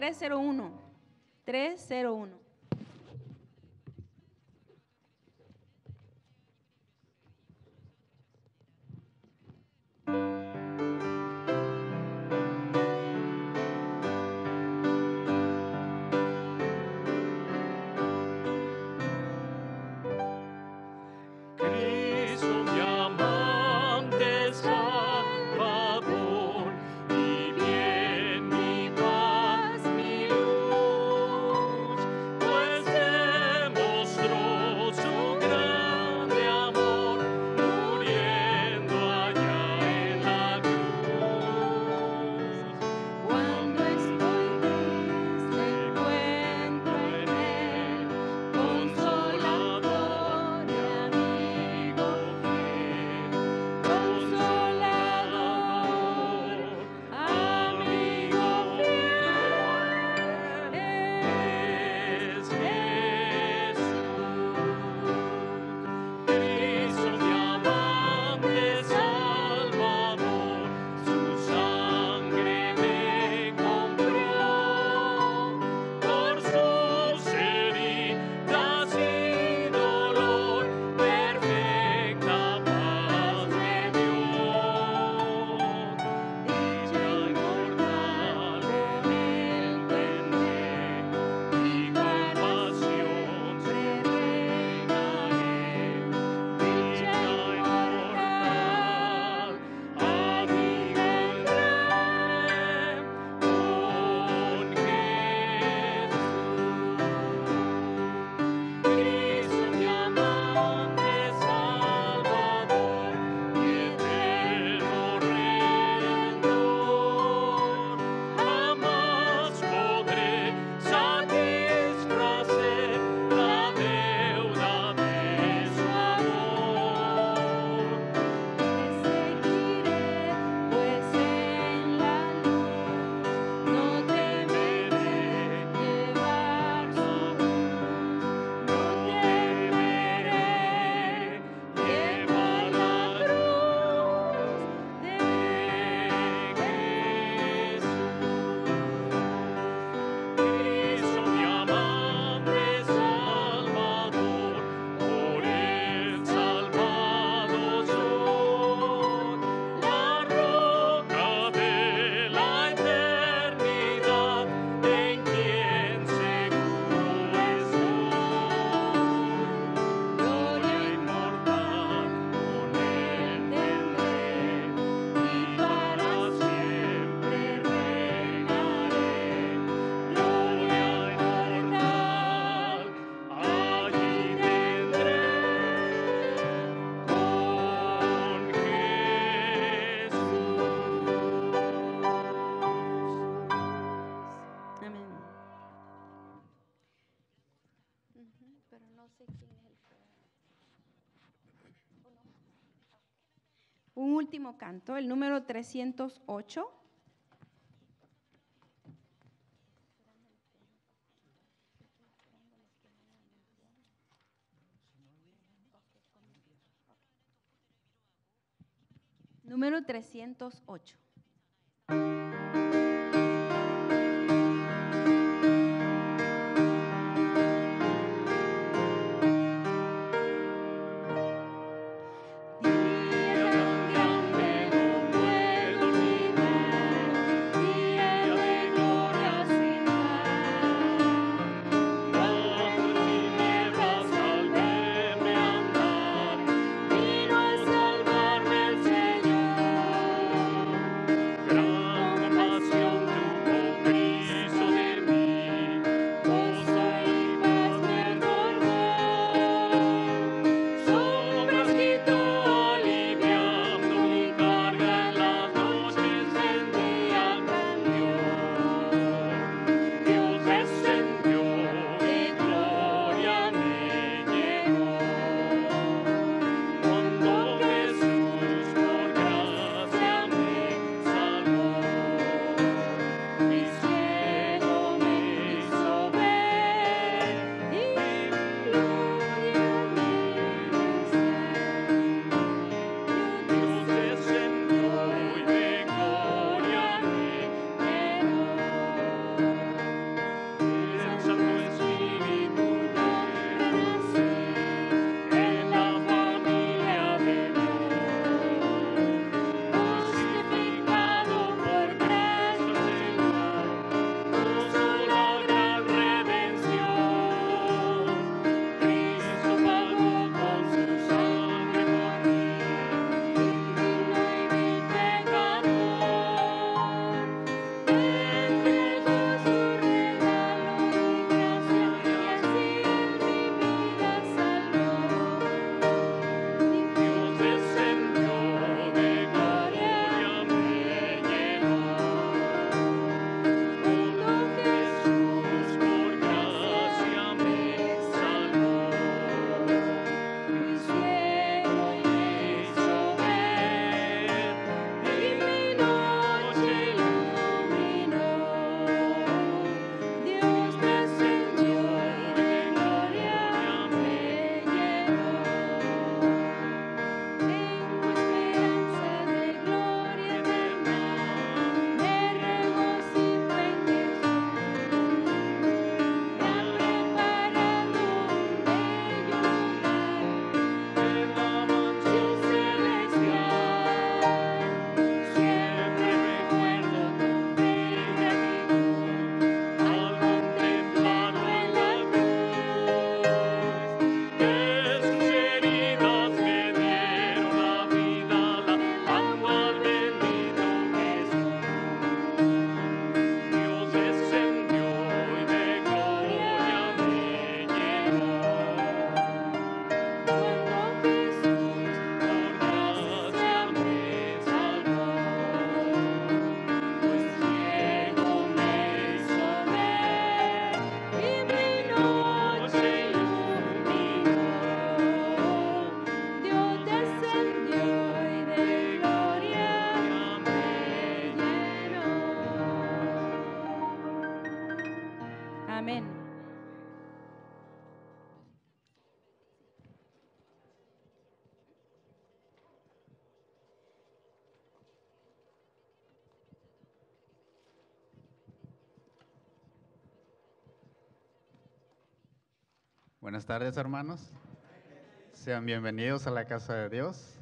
301. 301. Un último canto, el número 308. Número 308. Buenas tardes, hermanos. Sean bienvenidos a la casa de Dios.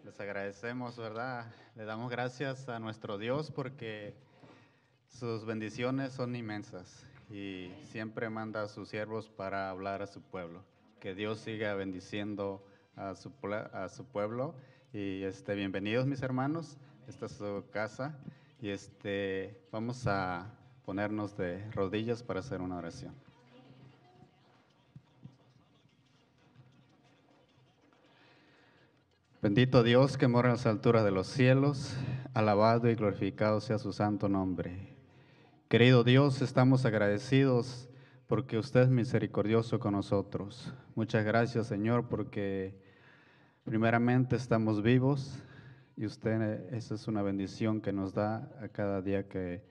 Les agradecemos, ¿verdad? Le damos gracias a nuestro Dios porque sus bendiciones son inmensas y siempre manda a sus siervos para hablar a su pueblo. Que Dios siga bendiciendo a su pueblo. Y bienvenidos, mis hermanos. Esta es su casa y vamos a ponernos de rodillas para hacer una oración. Bendito Dios que mora en las alturas de los cielos, alabado y glorificado sea su santo nombre. Querido Dios, estamos agradecidos porque usted es misericordioso con nosotros. Muchas gracias, Señor, porque primeramente estamos vivos y esa es una bendición que nos da a cada día que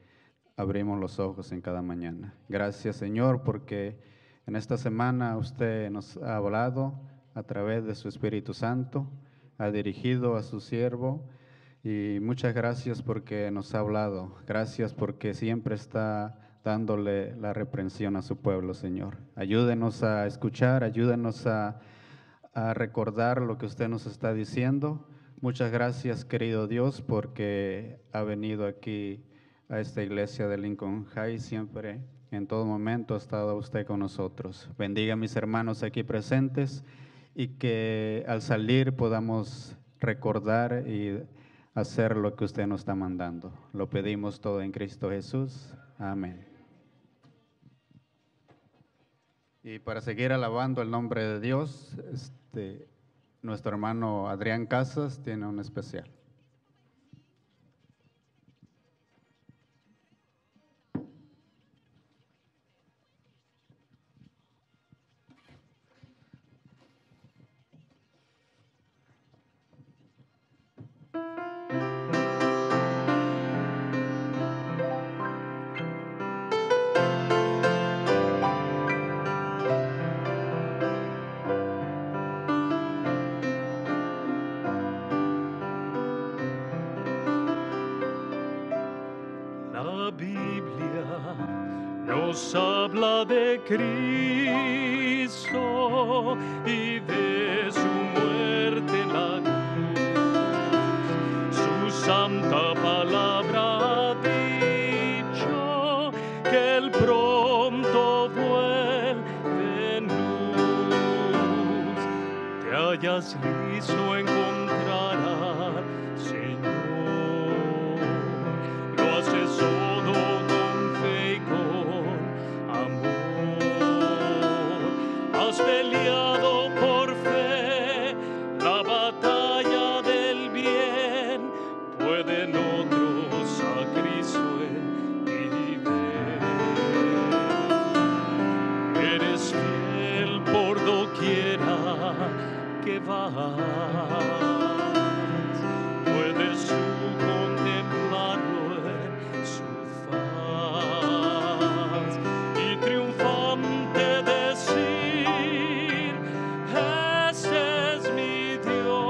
abrimos los ojos en cada mañana. Gracias, Señor, porque en esta semana usted nos ha hablado a través de su Espíritu Santo, ha dirigido a su siervo y muchas gracias porque nos ha hablado. Gracias porque siempre está dándole la reprensión a su pueblo, Señor. Ayúdenos a escuchar, ayúdenos a recordar lo que usted nos está diciendo. Muchas gracias, querido Dios, porque ha venido aquí a esta iglesia de Lincoln High. Siempre, en todo momento, ha estado usted con nosotros. Bendiga a mis hermanos aquí presentes y que al salir podamos recordar y hacer lo que usted nos está mandando. Lo pedimos todo en Cristo Jesús. Amén. Y para seguir alabando el nombre de Dios, nuestro hermano Adrián Casas tiene un especial. La Biblia nos habla de Cristo y de su muerte en la cruz. Su santa palabra ha dicho que Él pronto vuelve en luz. Te hallas listo a encontrar al Señor. Lo haces todo con fe y con amor. Has peleado por fe la batalla del bien. Pueden otros a Cristo en ti ver. Eres fiel por doquiera que vas. Puedes tú contemplarlo en su faz y triunfante decir: ese es mi Dios.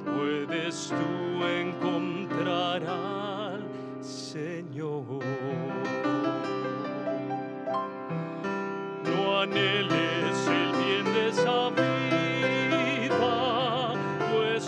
Puedes tú encontrar al Señor. No anheles el bien de esa vida, pues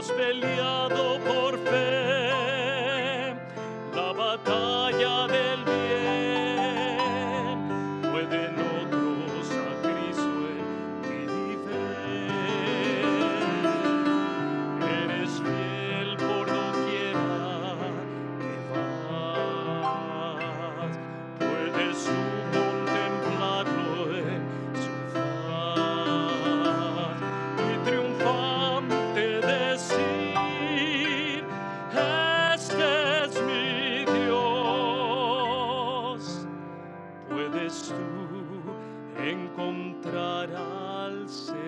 hemos peleado por fe la batalla del bien. Pueden otros a Cristo en ti ver. Eres fiel por doquiera que vas. Puedes tú contemplarlo en su faz y triunfante decir: este es mi Dios. Puedes tú encontrar al Señor.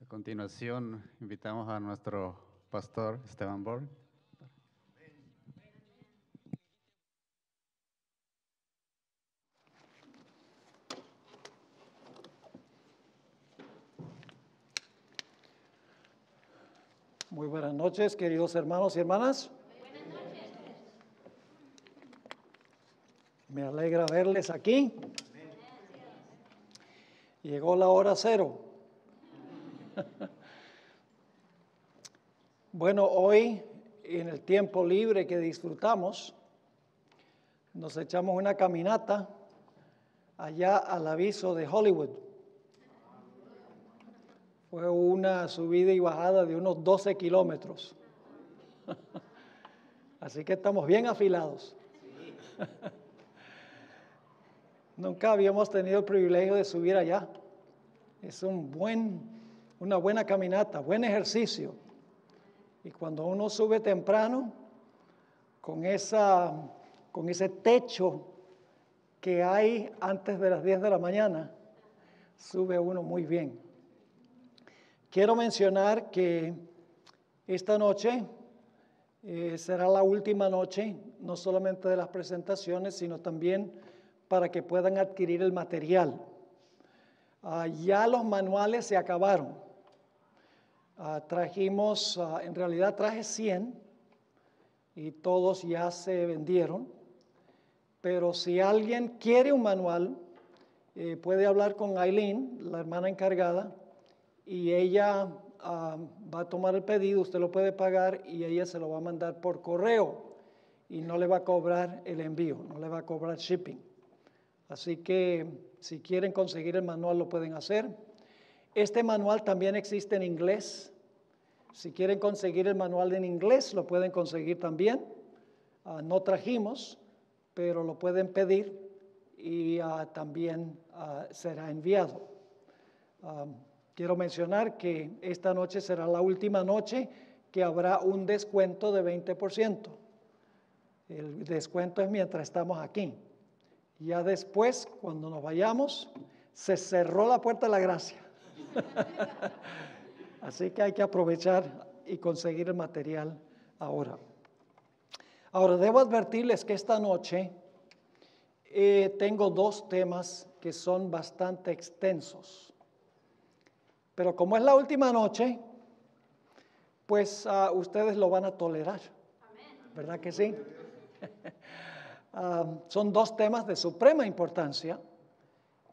A continuación, invitamos a nuestro pastor Esteban Borg. Muy buenas noches, queridos hermanos y hermanas. Buenas noches. Me alegra verles aquí. Llegó la hora cero. Bueno, hoy en el tiempo libre que disfrutamos, nos echamos una caminata allá al aviso de Hollywood. Fue una subida y bajada de unos 12 kilómetros. Así que estamos bien afilados. Nunca habíamos tenido el privilegio de subir allá. Es una buena caminata, buen ejercicio. Y cuando uno sube temprano, con ese techo que hay antes de las 10 de la mañana, sube uno muy bien. Quiero mencionar que esta noche será la última noche, no solamente de las presentaciones, sino también para que puedan adquirir el material. Ya los manuales se acabaron. En realidad traje 100 y todos ya se vendieron. Pero si alguien quiere un manual, puede hablar con Aileen, la hermana encargada, y ella va a tomar el pedido, usted lo puede pagar y ella se lo va a mandar por correo y no le va a cobrar el envío, no le va a cobrar shipping. Así que si quieren conseguir el manual lo pueden hacer. Este manual también existe en inglés. Si quieren conseguir el manual en inglés lo pueden conseguir también. No trajimos, pero lo pueden pedir y también será enviado. Quiero mencionar que esta noche será la última noche que habrá un descuento de 20%. El descuento es mientras estamos aquí. Ya después, cuando nos vayamos, se cerró la puerta de la gracia. Así que hay que aprovechar y conseguir el material ahora. Ahora, debo advertirles que esta noche tengo dos temas que son bastante extensos. Pero como es la última noche, pues ustedes lo van a tolerar. ¿Verdad que sí? Son dos temas de suprema importancia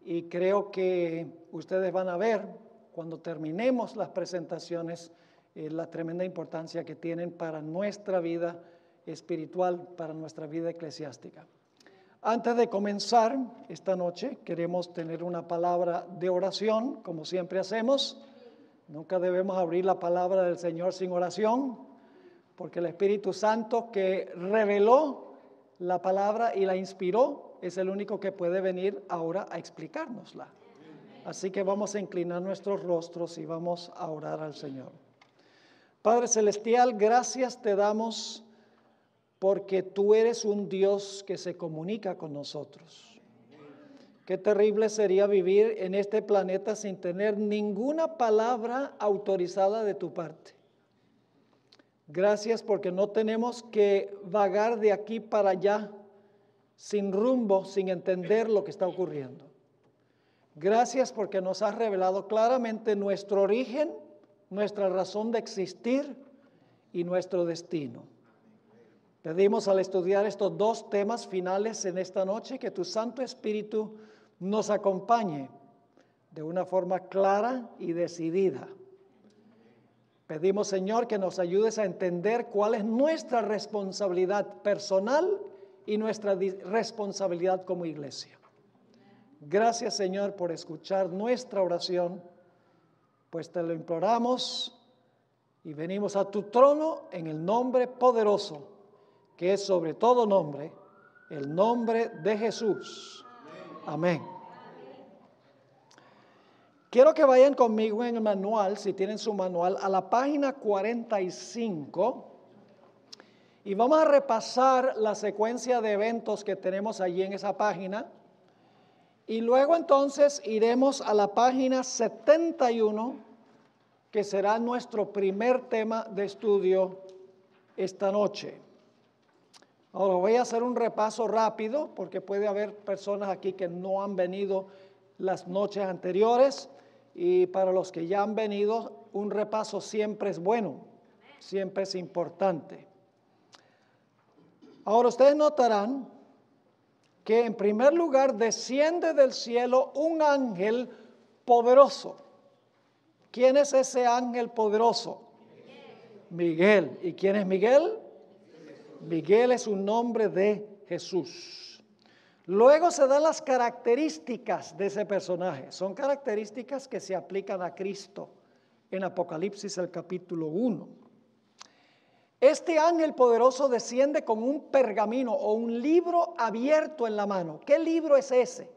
y creo que ustedes van a ver cuando terminemos las presentaciones la tremenda importancia que tienen para nuestra vida espiritual, para nuestra vida eclesiástica. Antes de comenzar esta noche, queremos tener una palabra de oración, como siempre hacemos. Nunca debemos abrir la palabra del Señor sin oración, porque el Espíritu Santo que reveló la palabra y la inspiró es el único que puede venir ahora a explicárnosla. Así que vamos a inclinar nuestros rostros y vamos a orar al Señor. Padre Celestial, gracias te damos porque tú eres un Dios que se comunica con nosotros. Qué terrible sería vivir en este planeta sin tener ninguna palabra autorizada de tu parte. Gracias porque no tenemos que vagar de aquí para allá sin rumbo, sin entender lo que está ocurriendo. Gracias porque nos has revelado claramente nuestro origen, nuestra razón de existir y nuestro destino. Pedimos al estudiar estos dos temas finales en esta noche que tu Santo Espíritu nos acompañe de una forma clara y decidida. Pedimos, Señor, que nos ayudes a entender cuál es nuestra responsabilidad personal y nuestra responsabilidad como iglesia. Gracias, Señor, por escuchar nuestra oración, pues te lo imploramos y venimos a tu trono en el nombre poderoso, que es sobre todo nombre, el nombre de Jesús. Amén. Quiero que vayan conmigo en el manual, si tienen su manual, a la página 45 y vamos a repasar la secuencia de eventos que tenemos allí en esa página y luego entonces iremos a la página 71, que será nuestro primer tema de estudio esta noche. Ahora voy a hacer un repaso rápido porque puede haber personas aquí que no han venido las noches anteriores. Y para los que ya han venido, un repaso siempre es bueno, siempre es importante. Ahora ustedes notarán que en primer lugar desciende del cielo un ángel poderoso. ¿Quién es ese ángel poderoso? Miguel. ¿Y quién es Miguel? Miguel es un nombre de Jesús. Luego se dan las características de ese personaje. Son características que se aplican a Cristo en Apocalipsis el capítulo 1. Este ángel poderoso desciende con un pergamino o un libro abierto en la mano. ¿Qué libro es ese?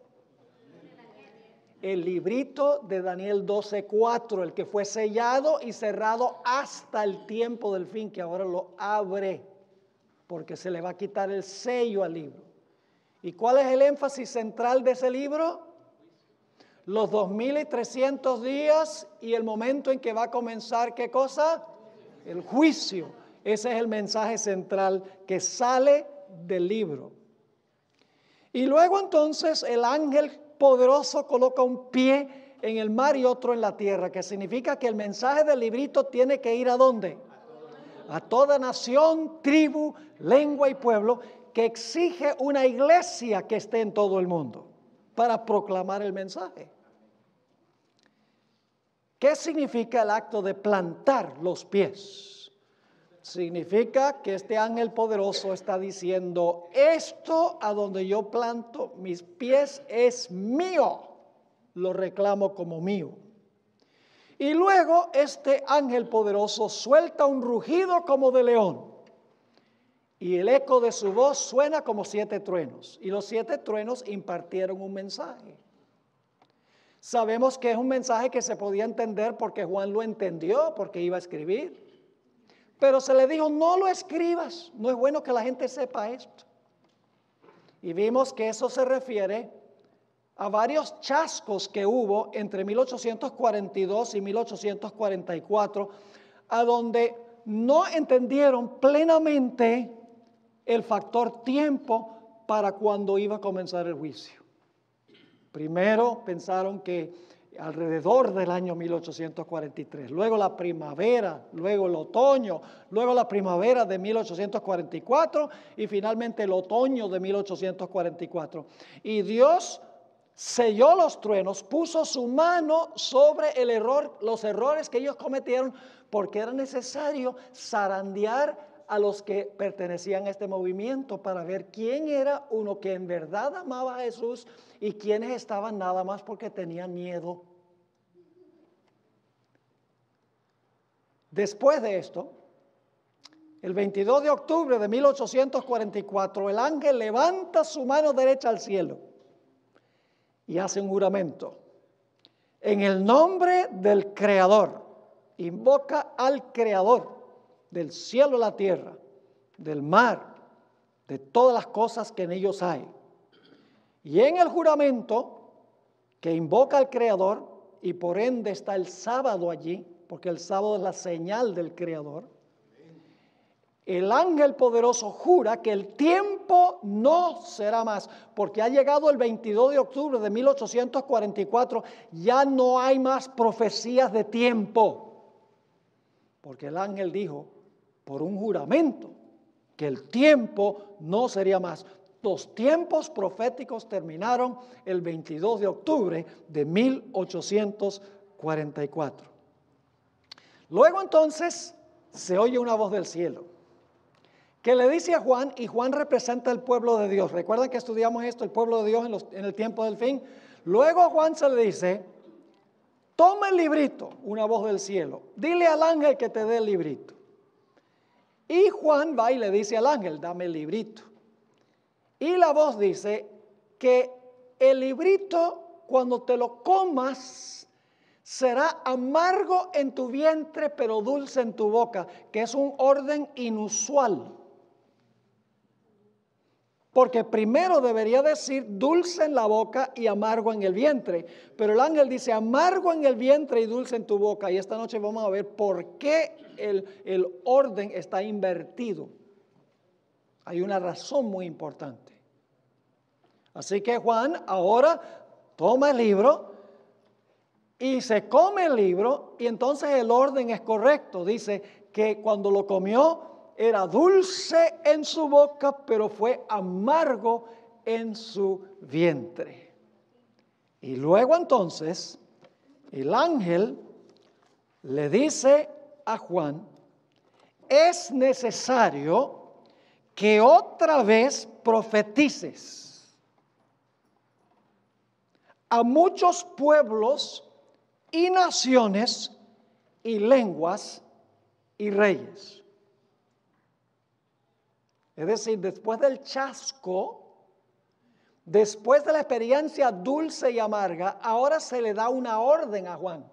El librito de Daniel 12:4, el que fue sellado y cerrado hasta el tiempo del fin, que ahora lo abre, porque se le va a quitar el sello al libro. ¿Y cuál es el énfasis central de ese libro? Los 2300 días y el momento en que va a comenzar, ¿qué cosa? El juicio. Ese es el mensaje central que sale del libro. Y luego entonces el ángel poderoso coloca un pie en el mar y otro en la tierra, que significa que el mensaje del librito tiene que ir ¿a dónde? A toda nación, tribu, lengua y pueblo, que exige una iglesia que esté en todo el mundo para proclamar el mensaje. ¿Qué significa el acto de plantar los pies? Significa que este ángel poderoso está diciendo, esto a donde yo planto mis pies es mío, lo reclamo como mío. Y luego este ángel poderoso suelta un rugido como de león. Y el eco de su voz suena como 7 truenos. Y los 7 truenos impartieron un mensaje. Sabemos que es un mensaje que se podía entender porque Juan lo entendió, porque iba a escribir. Pero se le dijo, no lo escribas, no es bueno que la gente sepa esto. Y vimos que eso se refiere a varios chascos que hubo entre 1842 y 1844, a donde no entendieron plenamente el factor tiempo para cuando iba a comenzar el juicio. Primero pensaron que alrededor del año 1843, luego la primavera, luego el otoño, luego la primavera de 1844 y finalmente el otoño de 1844. Y Dios selló los truenos, puso su mano sobre los errores que ellos cometieron, porque era necesario zarandear a los que pertenecían a este movimiento para ver quién era uno que en verdad amaba a Jesús y quiénes estaban nada más porque tenían miedo. Después de esto, el 22 de octubre de 1844, el ángel levanta su mano derecha al cielo y hace un juramento. En el nombre del Creador, invoca al Creador del cielo y la tierra, del mar, de todas las cosas que en ellos hay. Y en el juramento que invoca al Creador, y por ende está el sábado allí, porque el sábado es la señal del Creador, el ángel poderoso jura que el tiempo no será más, porque ha llegado el 22 de octubre de 1844, ya no hay más profecías de tiempo, porque el ángel dijo, por un juramento, que el tiempo no sería más. Los tiempos proféticos terminaron el 22 de octubre de 1844. Luego entonces se oye una voz del cielo que le dice a Juan, y Juan representa el pueblo de Dios. Recuerdan que estudiamos esto, el pueblo de Dios en el tiempo del fin. Luego a Juan se le dice, toma el librito, una voz del cielo, dile al ángel que te dé el librito. Y Juan va y le dice al ángel, dame el librito. Y la voz dice que el librito, cuando te lo comas, será amargo en tu vientre, pero dulce en tu boca, que es un orden inusual. Porque primero debería decir dulce en la boca y amargo en el vientre. Pero el ángel dice amargo en el vientre y dulce en tu boca. Y esta noche vamos a ver por qué el orden está invertido. Hay una razón muy importante. Así que Juan ahora toma el libro y se come el libro. Y entonces el orden es correcto. Dice que cuando lo comió, era dulce en su boca, pero fue amargo en su vientre. Y luego entonces, el ángel le dice a Juan, es necesario que otra vez profetices a muchos pueblos y naciones y lenguas y reyes. Es decir, después del chasco, después de la experiencia dulce y amarga, ahora se le da una orden a Juan.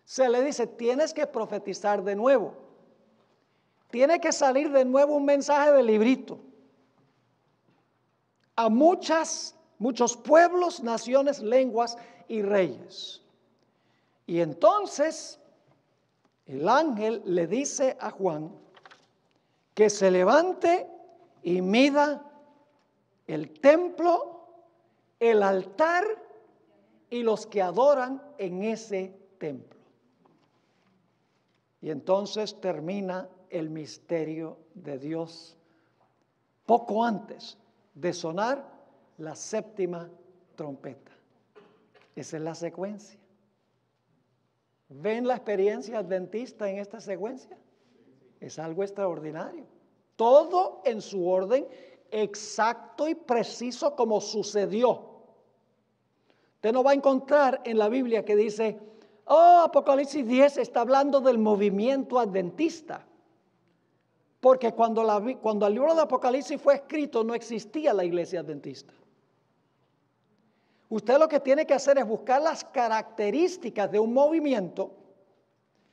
Se le dice, tienes que profetizar de nuevo. Tiene que salir de nuevo un mensaje del librito. A muchos pueblos, naciones, lenguas y reyes. Y entonces, el ángel le dice a Juan, que se levante y mida el templo, el altar y los que adoran en ese templo. Y entonces termina el misterio de Dios poco antes de sonar la séptima trompeta. Esa es la secuencia. ¿Ven la experiencia adventista en esta secuencia? Es algo extraordinario. Todo en su orden exacto y preciso como sucedió. Usted no va a encontrar en la Biblia que dice, Apocalipsis 10 está hablando del movimiento adventista. Porque cuando el libro de Apocalipsis fue escrito no existía la iglesia adventista. Usted lo que tiene que hacer es buscar las características de un movimiento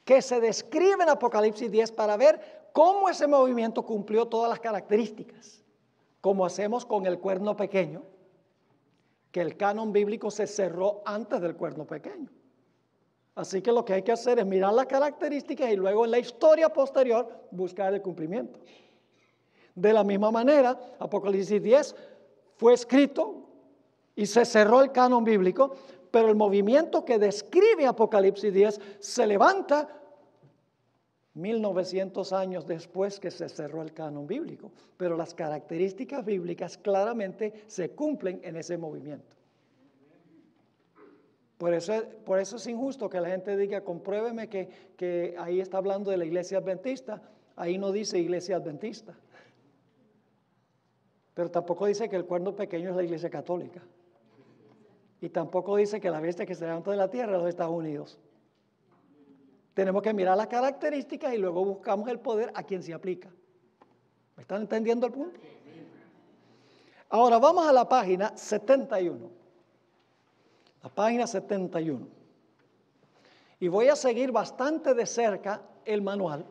que se describe en Apocalipsis 10 para ver cómo ese movimiento cumplió todas las características. Como hacemos con el cuerno pequeño, que el canon bíblico se cerró antes del cuerno pequeño. Así que lo que hay que hacer es mirar las características y luego en la historia posterior buscar el cumplimiento. De la misma manera, Apocalipsis 10 fue escrito y se cerró el canon bíblico, pero el movimiento que describe Apocalipsis 10 se levanta 1900 años después que se cerró el canon bíblico. Pero las características bíblicas claramente se cumplen en ese movimiento. Por eso es injusto que la gente diga, compruébeme que ahí está hablando de la iglesia adventista. Ahí no dice iglesia adventista. Pero tampoco dice que el cuerno pequeño es la iglesia católica. Y tampoco dice que la bestia que se levanta de la tierra es los Estados Unidos. Tenemos que mirar las características y luego buscamos el poder a quien se aplica. ¿Me están entendiendo el punto? Ahora vamos a la página 71. La página 71. Y voy a seguir bastante de cerca el manual.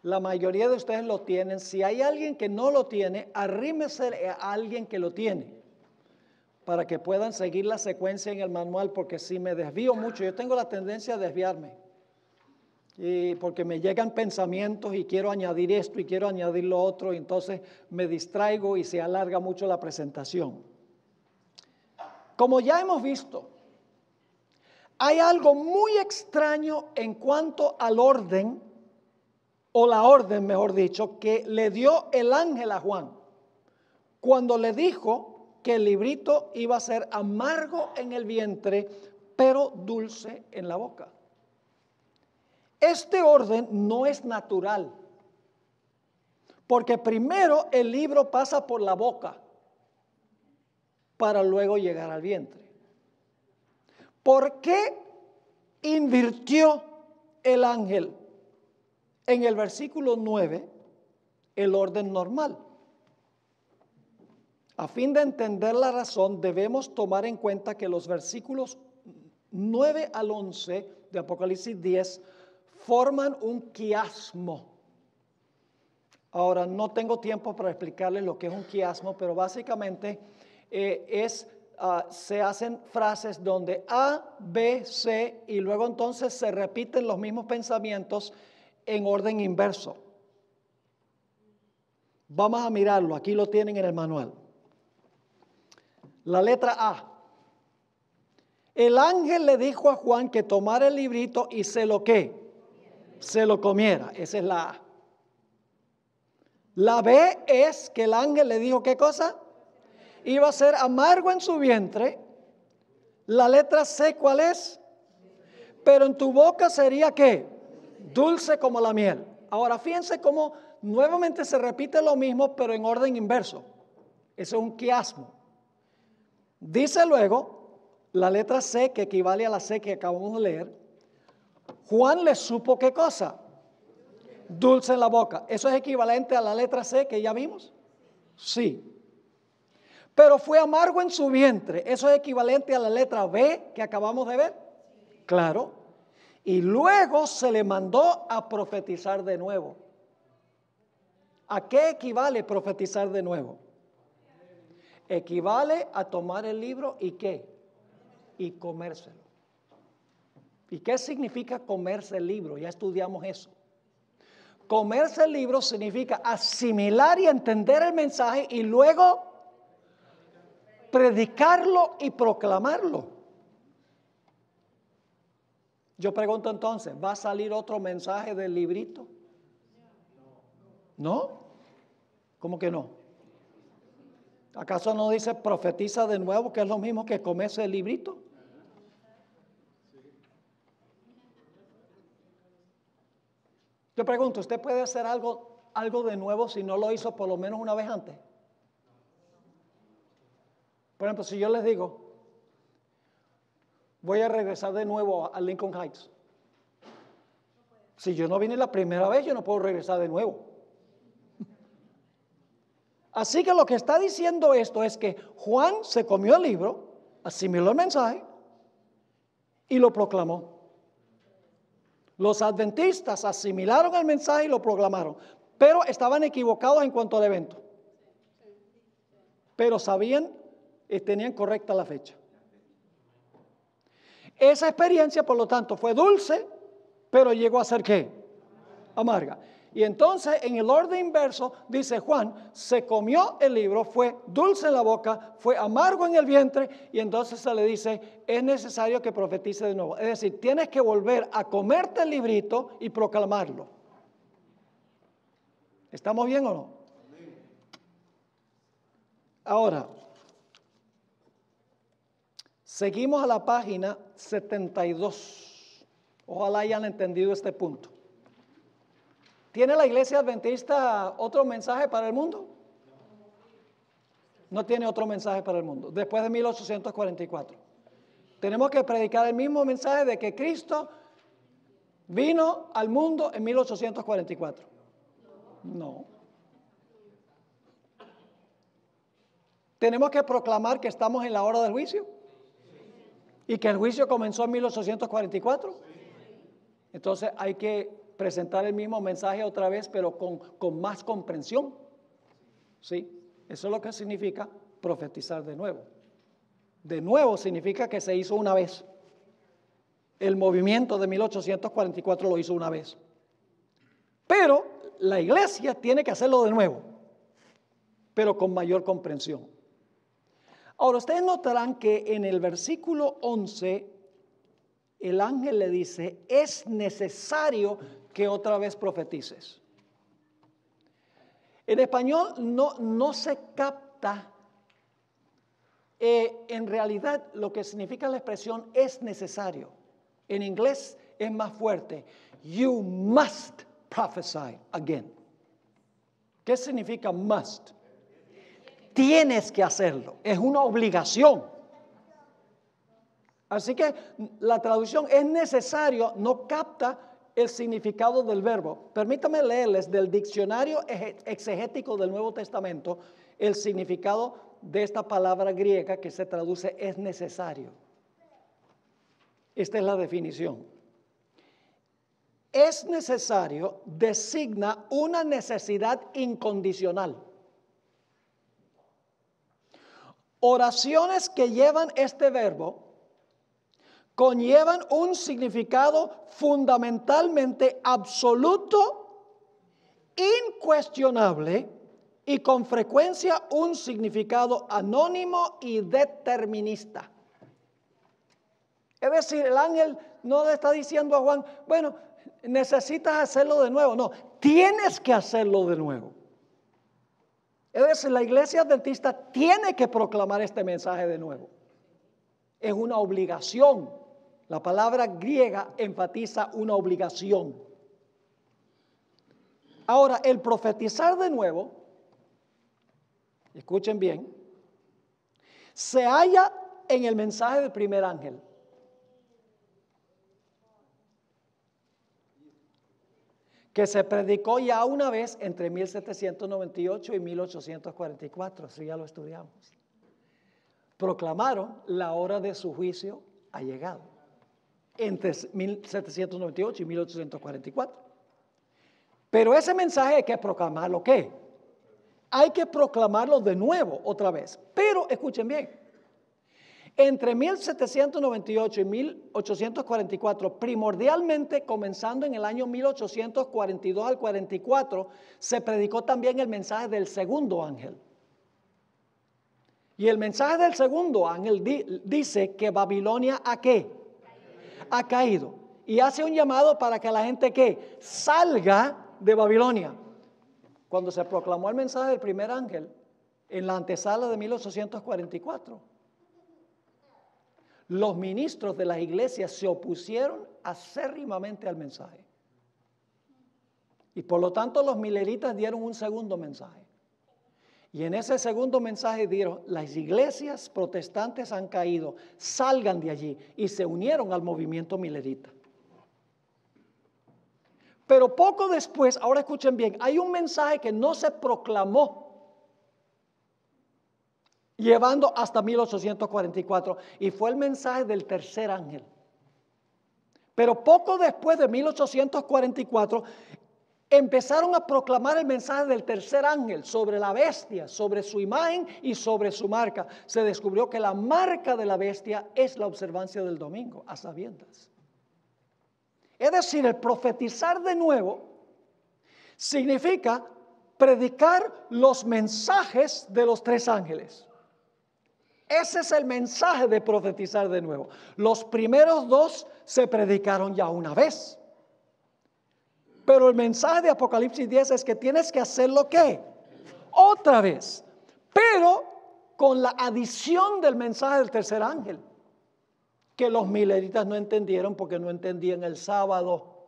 La mayoría de ustedes lo tienen. Si hay alguien que no lo tiene, arrímese a alguien que lo tiene, para que puedan seguir la secuencia en el manual, porque si me desvío mucho, yo tengo la tendencia a desviarme, y porque me llegan pensamientos y quiero añadir esto y quiero añadir lo otro, y entonces me distraigo y se alarga mucho la presentación. Como ya hemos visto, hay algo muy extraño en cuanto al orden o la orden, mejor dicho, que le dio el ángel a Juan, cuando le dijo que el librito iba a ser amargo en el vientre, pero dulce en la boca. Este orden no es natural, porque primero el libro pasa por la boca para luego llegar al vientre. ¿Por qué invirtió el ángel en el versículo 9 el orden normal? A fin de entender la razón, debemos tomar en cuenta que los versículos 9 al 11 de Apocalipsis 10 forman un quiasmo. Ahora, no tengo tiempo para explicarles lo que es un quiasmo, pero básicamente se hacen frases donde A, B, C y luego entonces se repiten los mismos pensamientos en orden inverso. Vamos a mirarlo, aquí lo tienen en el manual. La letra A. El ángel le dijo a Juan que tomara el librito y se lo comiera. Esa es la A. La B es que el ángel le dijo ¿qué cosa? Iba a ser amargo en su vientre. La letra C, ¿cuál es? Pero en tu boca sería ¿qué? Dulce como la miel. Ahora fíjense cómo nuevamente se repite lo mismo, pero en orden inverso. Eso es un quiasmo. Dice luego, la letra C, que equivale a la C que acabamos de leer, Juan le supo ¿qué cosa? Dulce en la boca. ¿Eso es equivalente a la letra C que ya vimos? Sí. Pero fue amargo en su vientre. ¿Eso es equivalente a la letra B que acabamos de ver? Claro. Y luego se le mandó a profetizar de nuevo. ¿A qué equivale profetizar de nuevo? Equivale a tomar el libro y ¿qué? Y comérselo. ¿Y qué significa comerse el libro? Ya estudiamos eso. Comerse el libro significa asimilar y entender el mensaje y luego predicarlo y proclamarlo. Yo pregunto entonces, ¿va a salir otro mensaje del librito? ¿No? ¿Cómo que no? ¿Acaso no dice profetiza de nuevo, que es lo mismo que comerse el librito? Yo pregunto, ¿usted puede hacer algo de nuevo si no lo hizo por lo menos una vez antes? Por ejemplo, si yo les digo, voy a regresar de nuevo a Lincoln Heights. Si yo no vine la primera vez, yo no puedo regresar de nuevo. Así que lo que está diciendo esto es que Juan se comió el libro, asimiló el mensaje y lo proclamó. Los adventistas asimilaron el mensaje y lo proclamaron, pero estaban equivocados en cuanto al evento. Pero sabían y tenían correcta la fecha. Esa experiencia, por lo tanto, fue dulce, pero llegó a ser ¿qué? Amarga. Y entonces, en el orden inverso, dice Juan, se comió el libro, fue dulce en la boca, fue amargo en el vientre, y entonces se le dice, es necesario que profetice de nuevo. Es decir, tienes que volver a comerte el librito y proclamarlo. ¿Estamos bien o no? Ahora, seguimos a la página 72. Ojalá hayan entendido este punto. ¿Tiene la iglesia adventista otro mensaje para el mundo? No tiene otro mensaje para el mundo. Después de 1844. Tenemos que predicar el mismo mensaje de que Cristo vino al mundo en 1844. No. Tenemos que proclamar que estamos en la hora del juicio. Y que el juicio comenzó en 1844. Entonces hay que presentar el mismo mensaje otra vez, pero con más comprensión. ¿Sí? Eso es lo que significa profetizar de nuevo. De nuevo significa que se hizo una vez. El movimiento de 1844 lo hizo una vez. Pero la iglesia tiene que hacerlo de nuevo, pero con mayor comprensión. Ahora, ustedes notarán que en el versículo 11 el ángel le dice, es necesario que otra vez profetices. En español no se capta en realidad lo que significa la expresión es necesario. En inglés es más fuerte. You must prophesy again. ¿Qué significa must? Tienes que hacerlo. Es una obligación. Así que la traducción es necesario no capta el significado del verbo. Permítanme leerles del diccionario exegético del Nuevo Testamento el significado de esta palabra griega que se traduce es necesario. Esta es la definición. Es necesario designa una necesidad incondicional. Oraciones que llevan este verbo conllevan un significado fundamentalmente absoluto, incuestionable y con frecuencia un significado anónimo y determinista. Es decir, el ángel no le está diciendo a Juan, bueno, necesitas hacerlo de nuevo. No, tienes que hacerlo de nuevo. Es decir, la iglesia adventista tiene que proclamar este mensaje de nuevo. Es una obligación. La palabra griega enfatiza una obligación. Ahora, el profetizar de nuevo, escuchen bien, se halla en el mensaje del primer ángel. Que se predicó ya una vez entre 1798 y 1844, así ya lo estudiamos. Proclamaron la hora de su juicio ha llegado, entre 1798 y 1844. Pero ese mensaje hay que proclamarlo, ¿qué? Hay que proclamarlo de nuevo, otra vez. Pero, escuchen bien, entre 1798 y 1844, primordialmente comenzando en el año 1842 al 44, se predicó también el mensaje del segundo ángel. Y el mensaje del segundo ángel dice que Babilonia ¿a qué? Ha caído. Y hace un llamado para que la gente ¿qué? Salga de Babilonia. Cuando se proclamó el mensaje del primer ángel, en la antesala de 1844, los ministros de las iglesias se opusieron acérrimamente al mensaje. Y por lo tanto los mileritas dieron un segundo mensaje. Y en ese segundo mensaje dijeron, las iglesias protestantes han caído, salgan de allí. Y se unieron al movimiento milerita. Pero poco después, ahora escuchen bien, hay un mensaje que no se proclamó llevando hasta 1844, y fue el mensaje del tercer ángel. Pero poco después de 1844, empezaron a proclamar el mensaje del tercer ángel sobre la bestia, sobre su imagen y sobre su marca. Se descubrió que la marca de la bestia es la observancia del domingo, a sabiendas. Es decir, el profetizar de nuevo significa predicar los mensajes de los tres ángeles. Ese es el mensaje de profetizar de nuevo. Los primeros dos se predicaron ya una vez. Pero el mensaje de Apocalipsis 10 es que tienes que hacerlo ¿qué? Otra vez. Pero con la adición del mensaje del tercer ángel. Que los mileritas no entendieron porque no entendían el sábado.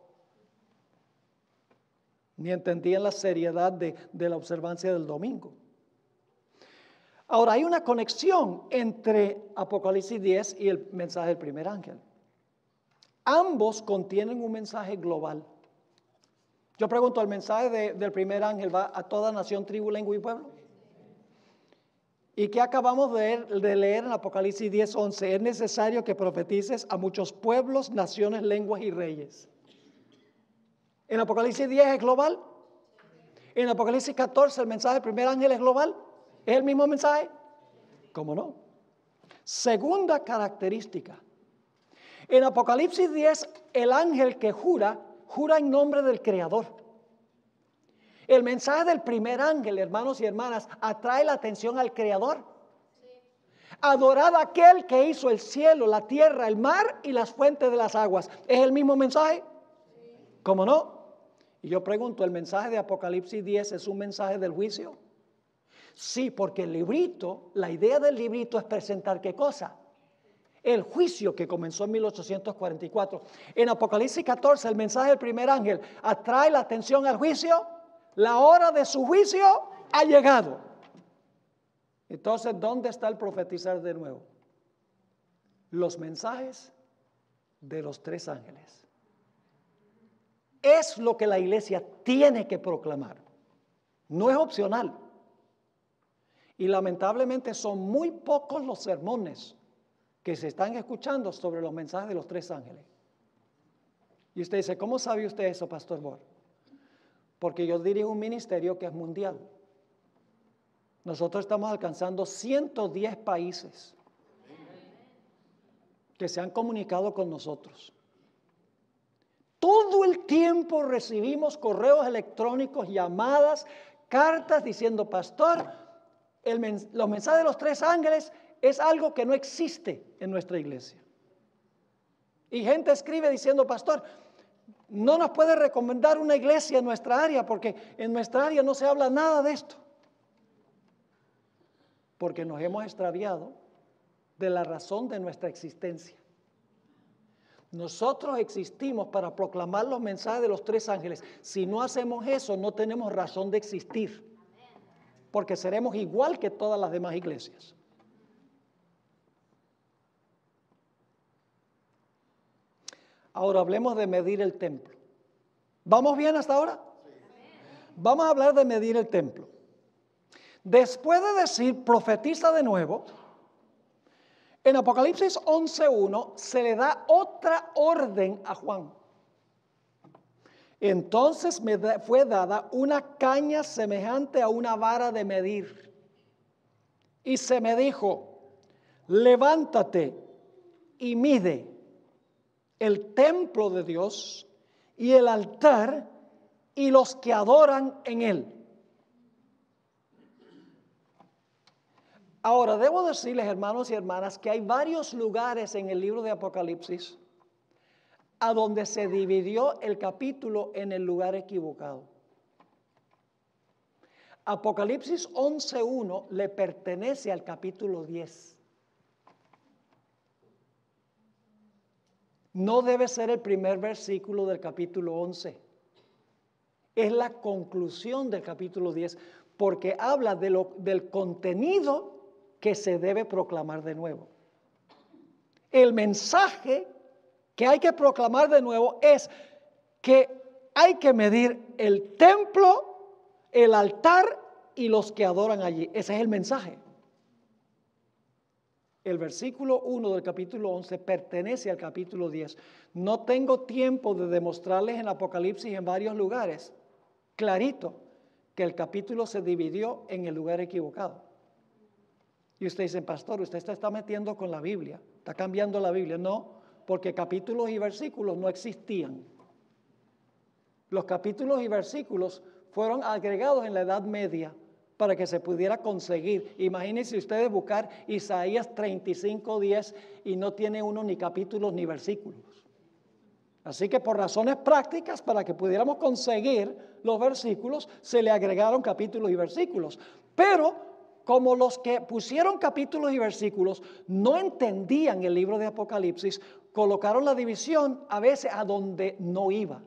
Ni entendían la seriedad de la observancia del domingo. Ahora, hay una conexión entre Apocalipsis 10 y el mensaje del primer ángel. Ambos contienen un mensaje global. Yo pregunto, ¿el mensaje del primer ángel va a toda nación, tribu, lengua y pueblo? ¿Y qué acabamos de leer en Apocalipsis 10:11? Es necesario que profetices a muchos pueblos, naciones, lenguas y reyes. ¿En Apocalipsis 10 es global? ¿En Apocalipsis 14 el mensaje del primer ángel es global? ¿Es el mismo mensaje? ¿Cómo no? Segunda característica. En Apocalipsis 10, el ángel que jura en nombre del Creador. El mensaje del primer ángel, hermanos y hermanas, atrae la atención al Creador. Adorad a aquel que hizo el cielo, la tierra, el mar y las fuentes de las aguas. ¿Es el mismo mensaje? ¿Cómo no? Y yo pregunto, ¿el mensaje de Apocalipsis 10 es un mensaje del juicio? Sí, porque el librito, la idea del librito es presentar ¿qué cosa? El juicio que comenzó en 1844. En Apocalipsis 14, el mensaje del primer ángel atrae la atención al juicio. La hora de su juicio ha llegado. Entonces, ¿dónde está el profetizar de nuevo? Los mensajes de los tres ángeles. Es lo que la iglesia tiene que proclamar. No es opcional. Y lamentablemente son muy pocos los sermones que se están escuchando sobre los mensajes de los tres ángeles. Y usted dice, ¿cómo sabe usted eso, Pastor Bor? Porque yo dirijo un ministerio que es mundial. Nosotros estamos alcanzando 110 países que se han comunicado con nosotros. Todo el tiempo recibimos correos electrónicos, llamadas, cartas diciendo, pastor, los mensajes de los tres ángeles es algo que no existe en nuestra iglesia. Y gente escribe diciendo, pastor, no nos puede recomendar una iglesia en nuestra área porque en nuestra área no se habla nada de esto. Porque nos hemos extraviado de la razón de nuestra existencia. Nosotros existimos para proclamar los mensajes de los tres ángeles. Si no hacemos eso, no tenemos razón de existir. Porque seremos igual que todas las demás iglesias. Ahora hablemos de medir el templo. ¿Vamos bien hasta ahora? Vamos a hablar de medir el templo. Después de decir profetiza de nuevo, en Apocalipsis 11:1 se le da otra orden a Juan. Entonces me fue dada una caña semejante a una vara de medir. Y se me dijo, levántate y mide el templo de Dios y el altar y los que adoran en él. Ahora, debo decirles, hermanos y hermanas, que hay varios lugares en el libro de Apocalipsis a donde se dividió el capítulo en el lugar equivocado. Apocalipsis 11:1 le pertenece al capítulo 10. No debe ser el primer versículo del capítulo 11. Es la conclusión del capítulo 10, porque habla del contenido que se debe proclamar de nuevo. El mensaje que hay que proclamar de nuevo es que hay que medir el templo, el altar y los que adoran allí. Ese es el mensaje. El versículo 1 del capítulo 11 pertenece al capítulo 10. No tengo tiempo de demostrarles en Apocalipsis en varios lugares, clarito, que el capítulo se dividió en el lugar equivocado. Y usted dice, pastor, usted se está metiendo con la Biblia, está cambiando la Biblia. No, porque capítulos y versículos no existían. Los capítulos y versículos fueron agregados en la Edad Media para que se pudiera conseguir. Imagínense ustedes buscar Isaías 35:10 y no tiene uno ni capítulos ni versículos. Así que por razones prácticas, para que pudiéramos conseguir los versículos, se le agregaron capítulos y versículos. Pero como los que pusieron capítulos y versículos no entendían el libro de Apocalipsis, colocaron la división a veces a donde no iba.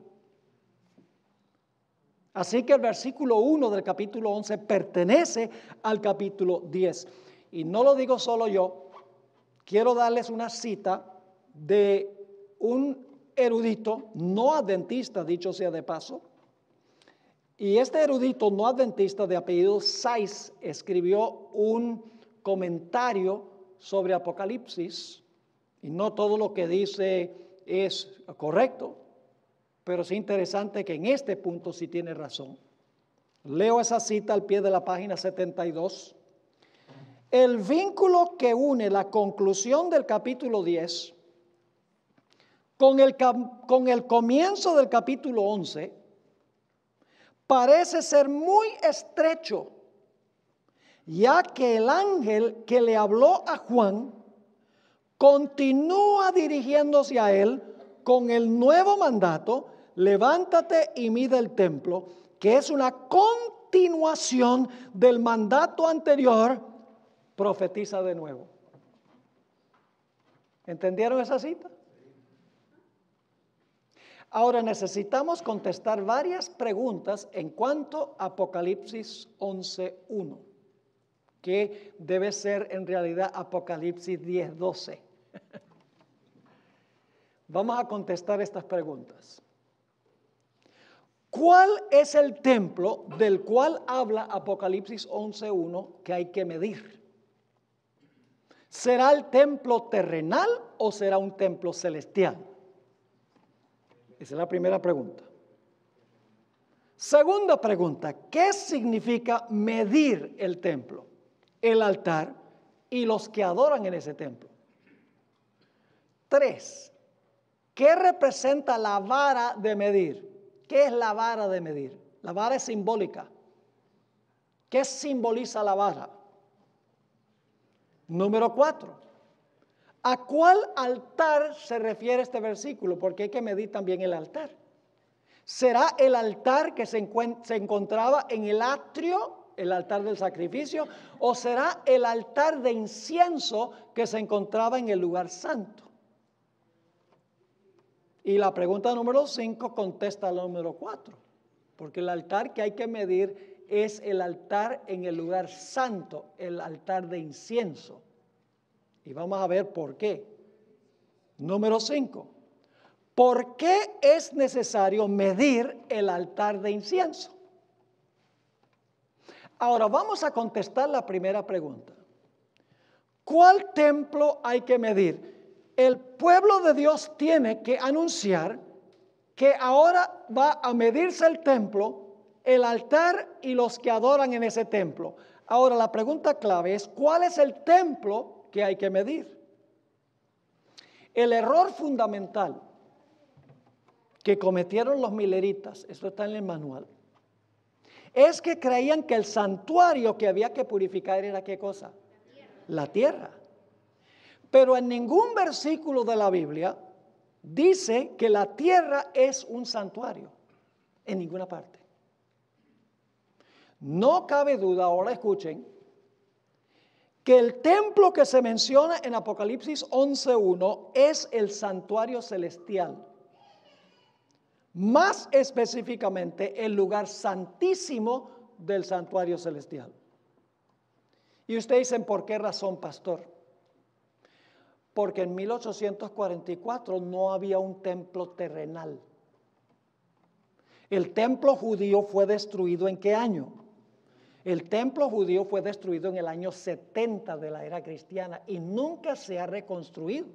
Así que el versículo 1 del capítulo 11 pertenece al capítulo 10. Y no lo digo solo yo, quiero darles una cita de un erudito no adventista, dicho sea de paso. Y este erudito no adventista de apellido Saiz escribió un comentario sobre Apocalipsis. Y no todo lo que dice es correcto, pero es interesante que en este punto sí tiene razón. Leo esa cita al pie de la página 72. El vínculo que une la conclusión del capítulo 10 con el comienzo del capítulo 11 parece ser muy estrecho ya que el ángel que le habló a Juan continúa dirigiéndose a él con el nuevo mandato: levántate y mide el templo, que es una continuación del mandato anterior: profetiza de nuevo. ¿Entendieron esa cita? Ahora necesitamos contestar varias preguntas en cuanto a Apocalipsis 11:1, que debe ser en realidad Apocalipsis 10:12. Vamos a contestar estas preguntas. ¿Cuál es el templo del cual habla Apocalipsis 11:1 que hay que medir? ¿Será el templo terrenal o será un templo celestial? Esa es la primera pregunta. Segunda pregunta: ¿qué significa medir el templo, el altar y los que adoran en ese templo? 3. ¿Qué representa la vara de medir? ¿Qué es la vara de medir? La vara es simbólica. ¿Qué simboliza la vara? Número 4. ¿A cuál altar se refiere este versículo? Porque hay que medir también el altar. ¿Será el altar que se encontraba en el atrio, el altar del sacrificio, o será el altar de incienso que se encontraba en el lugar santo? Y la pregunta número 5 contesta al número 4, porque el altar que hay que medir es el altar en el lugar santo, el altar de incienso. Y vamos a ver por qué. Número 5. ¿Por qué es necesario medir el altar de incienso? Ahora vamos a contestar la primera pregunta. ¿Cuál templo hay que medir? El pueblo de Dios tiene que anunciar que ahora va a medirse el templo, el altar y los que adoran en ese templo. Ahora la pregunta clave es: ¿cuál es el templo que hay que medir? El error fundamental que cometieron los mileritas, esto está en el manual, es que creían que el santuario que había que purificar era ¿qué cosa? La tierra. Pero en ningún versículo de la Biblia dice que la tierra es un santuario, en ninguna parte. No cabe duda, ahora escuchen, que el templo que se menciona en Apocalipsis 11:1 es el santuario celestial. Más específicamente, el lugar santísimo del santuario celestial. Y ustedes dicen: ¿por qué razón, pastor? Porque en 1844 no había un templo terrenal. El templo judío fue destruido ¿en qué año? El templo judío fue destruido en el año 70 de la era cristiana y nunca se ha reconstruido.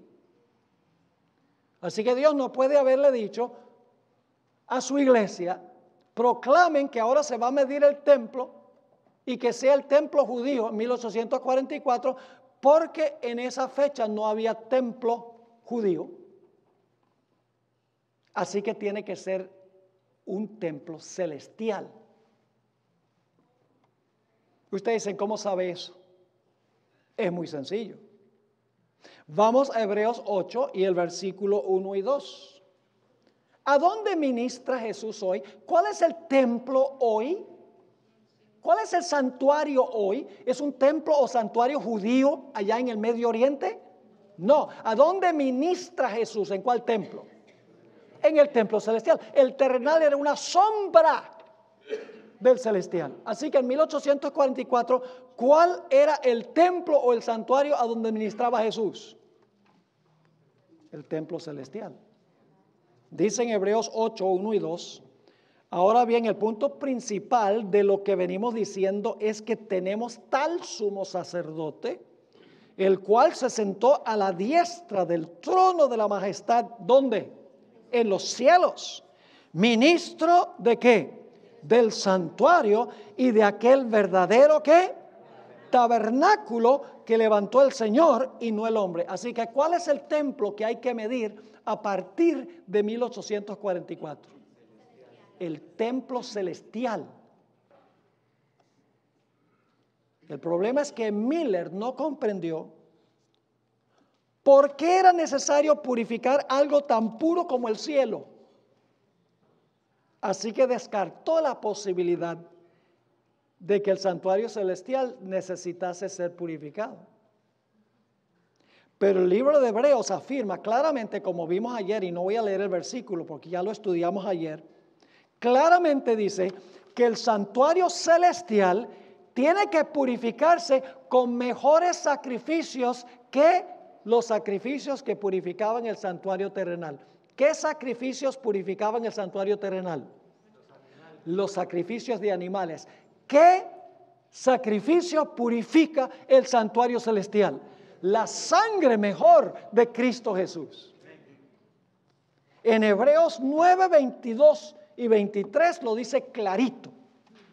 Así que Dios no puede haberle dicho a su iglesia: proclamen que ahora se va a medir el templo y que sea el templo judío en 1844, porque en esa fecha no había templo judío. Así que tiene que ser un templo celestial. Ustedes dicen: ¿cómo sabe eso? Es muy sencillo. Vamos a Hebreos 8 y el versículo 1 y 2. ¿A dónde ministra Jesús hoy? ¿Cuál es el templo hoy? ¿Cuál es el santuario hoy? ¿Es un templo o santuario judío allá en el Medio Oriente? No. ¿A dónde ministra Jesús? ¿En cuál templo? En el templo celestial. El terrenal era una sombra del celestial. Así que en 1844, ¿cuál era el templo o el santuario a donde ministraba Jesús? El templo celestial. Dice en Hebreos 8, 1 y 2. Ahora bien, el punto principal de lo que venimos diciendo es que tenemos tal sumo sacerdote, el cual se sentó a la diestra del trono de la majestad. ¿Dónde? En los cielos. Ministro ¿de qué? Del santuario y de aquel verdadero ¿qué? Tabernáculo que levantó el Señor y no el hombre. Así que ¿cuál es el templo que hay que medir a partir de 1844? El templo celestial. El problema es que Miller no comprendió por qué era necesario purificar algo tan puro como el cielo. Así que descartó la posibilidad de que el santuario celestial necesitase ser purificado. Pero el libro de Hebreos afirma claramente, como vimos ayer, y no voy a leer el versículo porque ya lo estudiamos ayer, claramente dice que el santuario celestial tiene que purificarse con mejores sacrificios que los sacrificios que purificaban el santuario terrenal. ¿Qué sacrificios purificaban el santuario terrenal? Los sacrificios de animales. ¿Qué sacrificio purifica el santuario celestial? La sangre mejor de Cristo Jesús. En Hebreos 9, 22 y 23 lo dice clarito,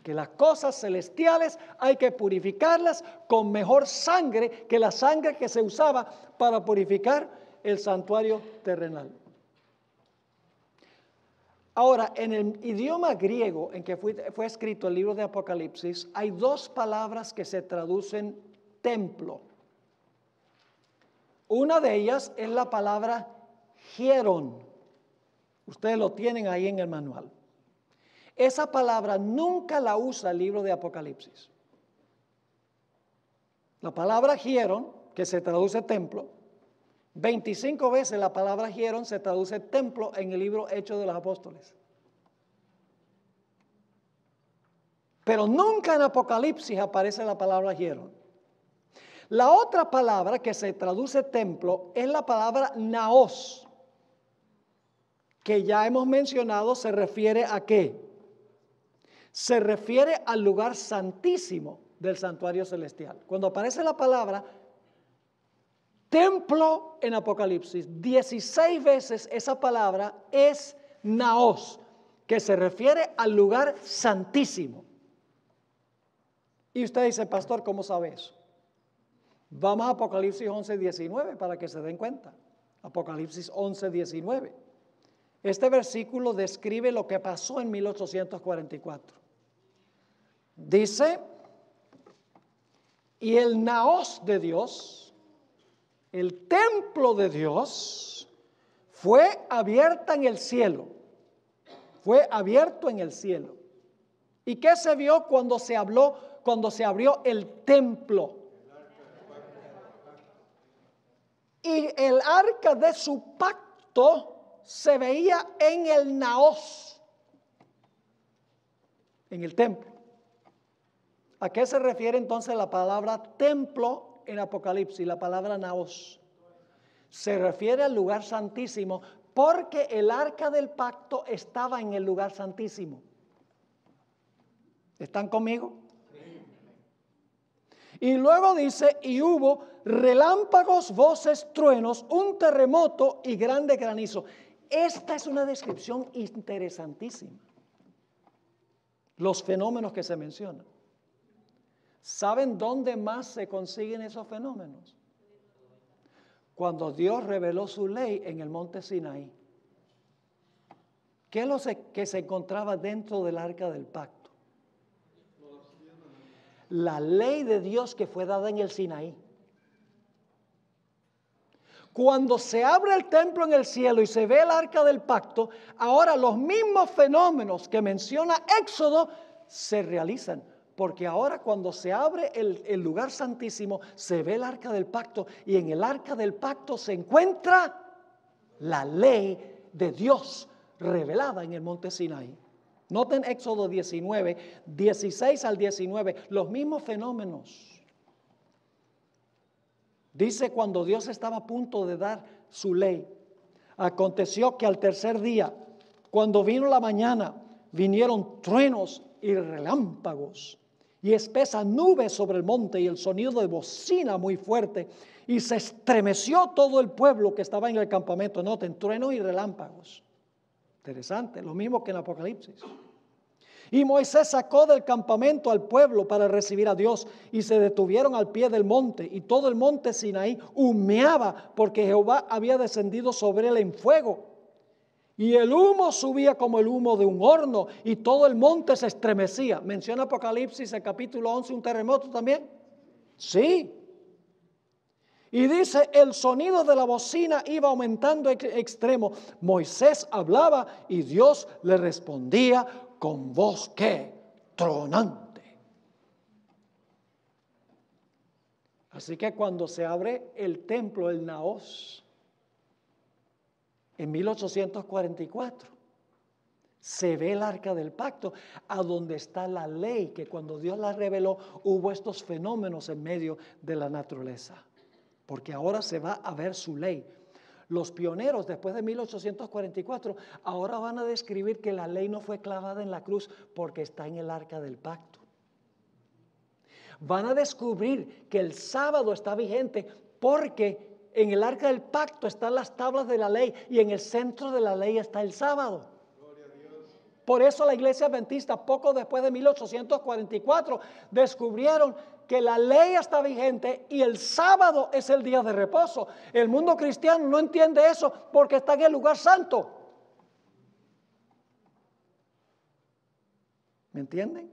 que las cosas celestiales hay que purificarlas con mejor sangre que la sangre que se usaba para purificar el santuario terrenal. Ahora, en el idioma griego en que fue escrito el libro de Apocalipsis, hay dos palabras que se traducen templo. Una de ellas es la palabra hieron. Ustedes lo tienen ahí en el manual. Esa palabra nunca la usa el libro de Apocalipsis. La palabra hieron, que se traduce templo, 25 veces la palabra hieron se traduce templo en el libro Hechos de los Apóstoles. Pero nunca en Apocalipsis aparece la palabra hieron. La otra palabra que se traduce templo es la palabra naos, que ya hemos mencionado, se refiere a ¿qué? Se refiere al lugar santísimo del santuario celestial. Cuando aparece la palabra templo en Apocalipsis, 16 veces esa palabra es naos, que se refiere al lugar santísimo. Y usted dice, pastor, ¿cómo sabe eso? Vamos a Apocalipsis 11, 19 para que se den cuenta. Apocalipsis 11, 19. Este versículo describe lo que pasó en 1844. Dice, y el naos de Dios, el templo de Dios, fue abierta en el cielo. Fue abierto en el cielo. ¿Y qué se vio cuando se abrió el templo? Y el arca de su pacto se veía en el naos, en el templo. ¿A qué se refiere entonces la palabra templo en Apocalipsis? La palabra naos se refiere al lugar santísimo, porque el arca del pacto estaba en el lugar santísimo. ¿Están conmigo? Y luego dice, y hubo relámpagos, voces, truenos, un terremoto y grande granizo. Esta es una descripción interesantísima. Los fenómenos que se mencionan. ¿Saben dónde más se consiguen esos fenómenos? Cuando Dios reveló su ley en el monte Sinaí. ¿Qué es lo que se encontraba dentro del arca del pacto? La ley de Dios que fue dada en el Sinaí. Cuando se abre el templo en el cielo y se ve el arca del pacto, ahora los mismos fenómenos que menciona Éxodo se realizan. Porque ahora cuando se abre el lugar santísimo, se ve el arca del pacto y en el arca del pacto se encuentra la ley de Dios revelada en el monte Sinaí. Noten Éxodo 19, 16 al 19, los mismos fenómenos. Dice, cuando Dios estaba a punto de dar su ley, aconteció que al tercer día, cuando vino la mañana, vinieron truenos y relámpagos y espesa nube sobre el monte y el sonido de bocina muy fuerte, y se estremeció todo el pueblo que estaba en el campamento. Noten, truenos y relámpagos. Interesante, lo mismo que en Apocalipsis. Y Moisés sacó del campamento al pueblo para recibir a Dios, y se detuvieron al pie del monte, y todo el monte Sinaí humeaba porque Jehová había descendido sobre él en fuego. Y el humo subía como el humo de un horno, y todo el monte se estremecía. Menciona Apocalipsis, el capítulo 11, un terremoto también. Sí. Y dice, el sonido de la bocina iba aumentando extremo. Moisés hablaba y Dios le respondía con voz que tronante. Así que cuando se abre el templo, el Naos, en 1844, se ve el arca del pacto, a donde está la ley, que cuando Dios la reveló, hubo estos fenómenos en medio de la naturaleza. Porque ahora se va a ver su ley. Los pioneros, después de 1844, ahora van a describir que la ley no fue clavada en la cruz porque está en el arca del pacto. Van a descubrir que el sábado está vigente porque en el arca del pacto están las tablas de la ley y en el centro de la ley está el sábado. Por eso la iglesia adventista, poco después de 1844, descubrieron que la ley está vigente y el sábado es el día de reposo. El mundo cristiano no entiende eso porque está en el lugar santo. ¿Me entienden?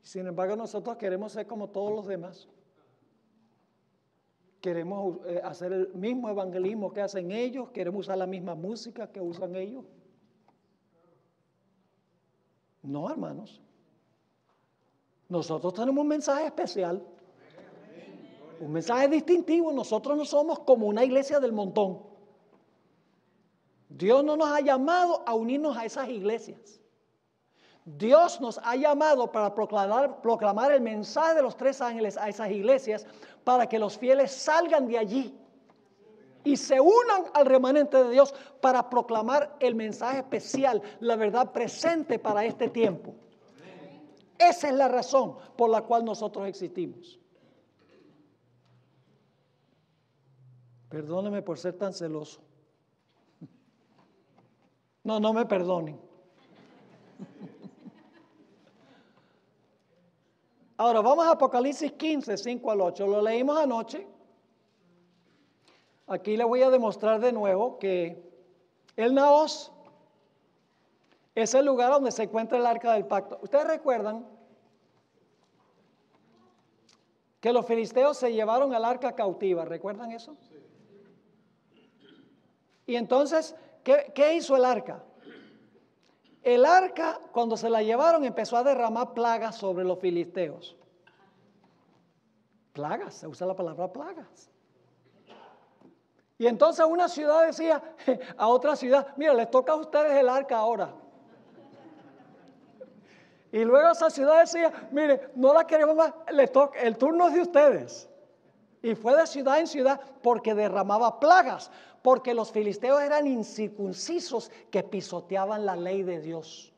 Sin embargo, nosotros queremos ser como todos los demás. Queremos hacer el mismo evangelismo que hacen ellos, queremos usar la misma música que usan ellos. No, hermanos. Nosotros tenemos un mensaje especial, un mensaje distintivo. Nosotros no somos como una iglesia del montón. Dios no nos ha llamado a unirnos a esas iglesias. Dios nos ha llamado para proclamar el mensaje de los 3 ángeles a esas iglesias, para que los fieles salgan de allí y se unan al remanente de Dios para proclamar el mensaje especial, la verdad presente para este tiempo. Esa es la razón por la cual nosotros existimos. Perdóneme por ser tan celoso. No me perdonen. Ahora vamos a Apocalipsis 15, 5 al 8. Lo leímos anoche. Aquí le voy a demostrar de nuevo que el Naos es el lugar donde se encuentra el arca del pacto. ¿Ustedes recuerdan que los filisteos se llevaron el arca cautiva? ¿Recuerdan eso? Sí. Y entonces, ¿qué hizo el arca? El arca, cuando se la llevaron, empezó a derramar plagas sobre los filisteos. Plagas, se usa la palabra plagas. Y entonces una ciudad decía a otra ciudad, mira, les toca a ustedes el arca ahora. Y luego esa ciudad decía, mire, no la queremos más, les toca, el turno es de ustedes. Y fue de ciudad en ciudad porque derramaba plagas, porque los filisteos eran incircuncisos que pisoteaban la ley de Dios.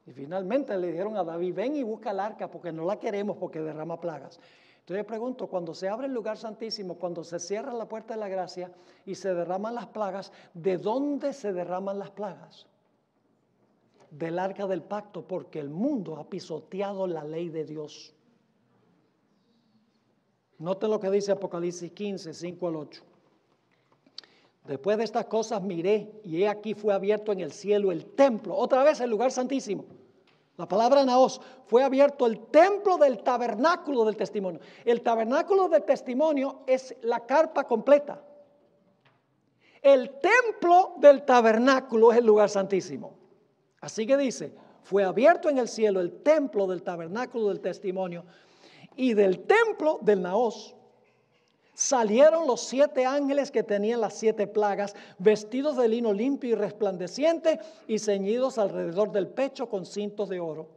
Y finalmente le dijeron a David, ven y busca el arca porque no la queremos porque derrama plagas. Entonces yo pregunto, cuando se abre el lugar santísimo, cuando se cierra la puerta de la gracia y se derraman las plagas, ¿de dónde se derraman las plagas? Del arca del pacto, porque el mundo ha pisoteado la ley de Dios. Noten lo que dice Apocalipsis 15, 5 al 8. Después de estas cosas miré y he aquí fue abierto en el cielo el templo, otra vez el lugar santísimo. La palabra naos, fue abierto el templo del tabernáculo del testimonio. El tabernáculo del testimonio es la carpa completa. El templo del tabernáculo es el lugar santísimo. Así que dice, fue abierto en el cielo el templo del tabernáculo del testimonio, y del templo del naos salieron los 7 ángeles que tenían las 7 plagas, vestidos de lino limpio y resplandeciente y ceñidos alrededor del pecho con cintos de oro.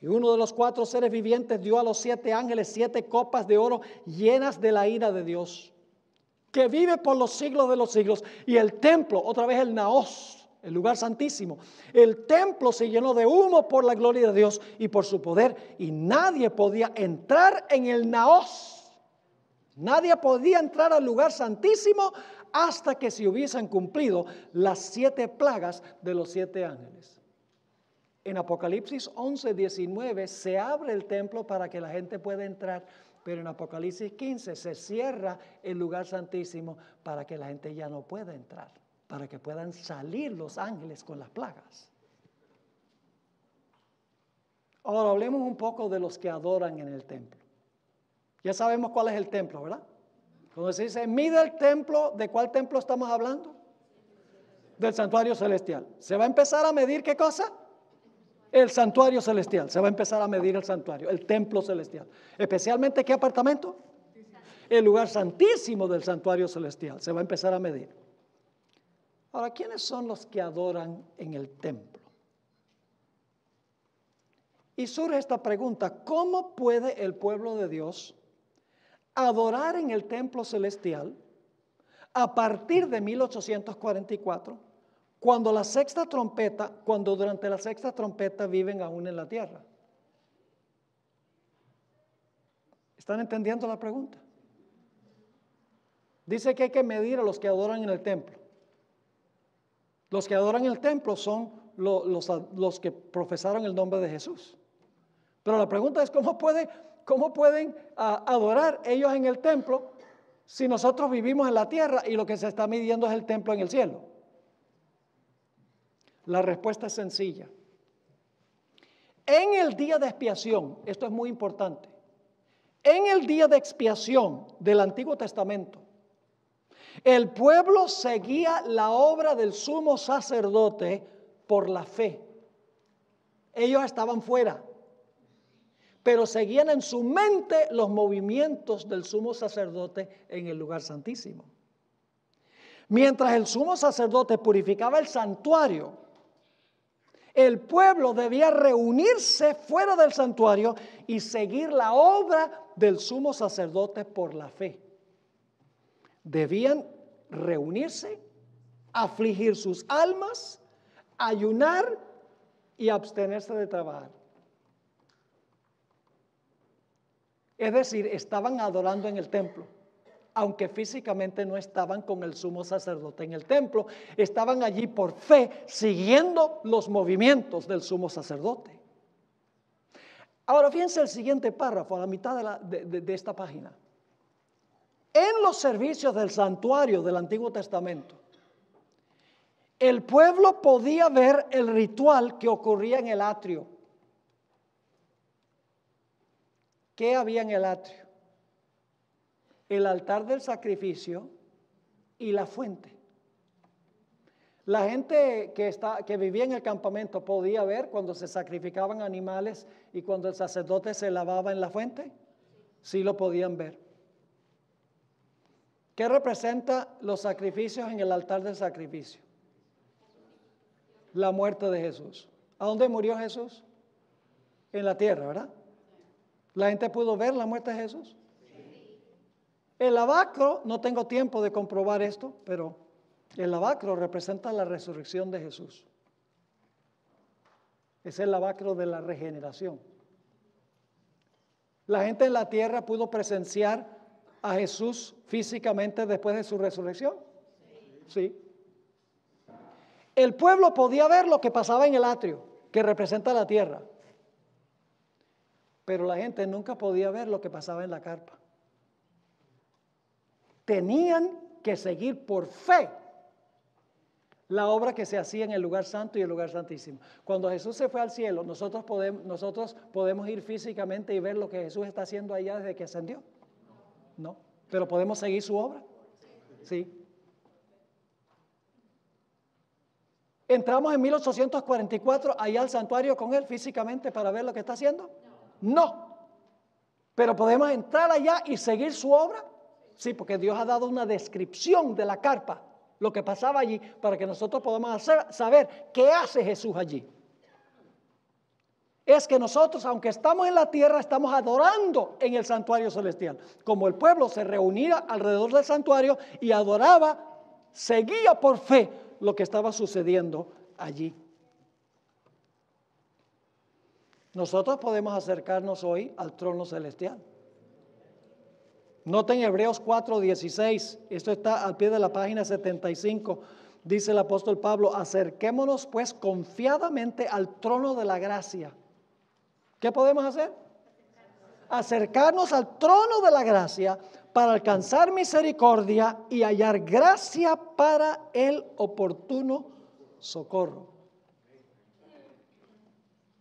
Y uno de los 4 seres vivientes dio a los 7 ángeles 7 copas de oro llenas de la ira de Dios, que vive por los siglos de los siglos. Y el templo, otra vez el naos, el lugar santísimo, el templo se llenó de humo por la gloria de Dios y por su poder, y nadie podía entrar en el naos. Nadie podía entrar al lugar santísimo hasta que se hubiesen cumplido las 7 plagas de los 7 ángeles. En Apocalipsis 11, 19 se abre el templo para que la gente pueda entrar, pero en Apocalipsis 15 se cierra el lugar santísimo para que la gente ya no pueda entrar, para que puedan salir los ángeles con las plagas. Ahora hablemos un poco de los que adoran en el templo. Ya sabemos cuál es el templo, ¿verdad? Cuando se dice, mide el templo, ¿de cuál templo estamos hablando? Del santuario celestial. ¿Se va a empezar a medir qué cosa? El santuario celestial. Se va a empezar a medir el santuario, el templo celestial. Especialmente, ¿qué apartamento? El lugar santísimo del santuario celestial. Se va a empezar a medir. Ahora, ¿quiénes son los que adoran en el templo? Y surge esta pregunta, ¿cómo puede el pueblo de Dios adorar en el templo celestial a partir de 1844, cuando durante la sexta trompeta viven aún en la tierra? ¿Están entendiendo la pregunta? Dice que hay que medir a los que adoran en el templo. Los que adoran en el templo son los que profesaron el nombre de Jesús. Pero la pregunta es, ¿cómo pueden adorar ellos en el templo si nosotros vivimos en la tierra y lo que se está midiendo es el templo en el cielo? La respuesta es sencilla. En el día de expiación, esto es muy importante, en el día de expiación del Antiguo Testamento, el pueblo seguía la obra del sumo sacerdote por la fe. Ellos estaban fuera, pero seguían en su mente los movimientos del sumo sacerdote en el lugar santísimo. Mientras el sumo sacerdote purificaba el santuario, el pueblo debía reunirse fuera del santuario y seguir la obra del sumo sacerdote por la fe. Debían reunirse, afligir sus almas, ayunar y abstenerse de trabajar. Es decir, estaban adorando en el templo, aunque físicamente no estaban con el sumo sacerdote en el templo, estaban allí por fe, siguiendo los movimientos del sumo sacerdote. Ahora fíjense el siguiente párrafo, a la mitad de esta página. En los servicios del santuario del Antiguo Testamento, el pueblo podía ver el ritual que ocurría en el atrio. ¿Qué había en el atrio? El altar del sacrificio y la fuente. La gente que vivía en el campamento podía ver cuando se sacrificaban animales y cuando el sacerdote se lavaba en la fuente. Sí lo podían ver. ¿Qué representa los sacrificios en el altar del sacrificio? La muerte de Jesús. ¿A dónde murió Jesús? En la tierra, ¿verdad? ¿La gente pudo ver la muerte de Jesús? Sí. El lavacro, no tengo tiempo de comprobar esto, pero el lavacro representa la resurrección de Jesús. Es el lavacro de la regeneración. ¿La gente en la tierra pudo presenciar a Jesús físicamente después de su resurrección? Sí. El pueblo podía ver lo que pasaba en el atrio, que representa la tierra. Pero la gente nunca podía ver lo que pasaba en la carpa. Tenían que seguir por fe la obra que se hacía en el lugar santo y el lugar santísimo. Cuando Jesús se fue al cielo, nosotros podemos ir físicamente y ver lo que Jesús está haciendo allá desde que ascendió. No, pero podemos seguir su obra. Sí. ¿Entramos en 1844 allá al santuario con él físicamente para ver lo que está haciendo? No. ¿Pero podemos entrar allá y seguir su obra? Sí, porque Dios ha dado una descripción de la carpa, lo que pasaba allí, para que nosotros podamos saber qué hace Jesús allí. Es que nosotros, aunque estamos en la tierra, estamos adorando en el santuario celestial. Como el pueblo se reunía alrededor del santuario y adoraba, seguía por fe lo que estaba sucediendo allí. Nosotros podemos acercarnos hoy al trono celestial. Noten Hebreos 4:16, esto está al pie de la página 75, dice el apóstol Pablo, acerquémonos pues confiadamente al trono de la gracia. ¿Qué podemos hacer? Acercarnos al trono de la gracia para alcanzar misericordia y hallar gracia para el oportuno socorro.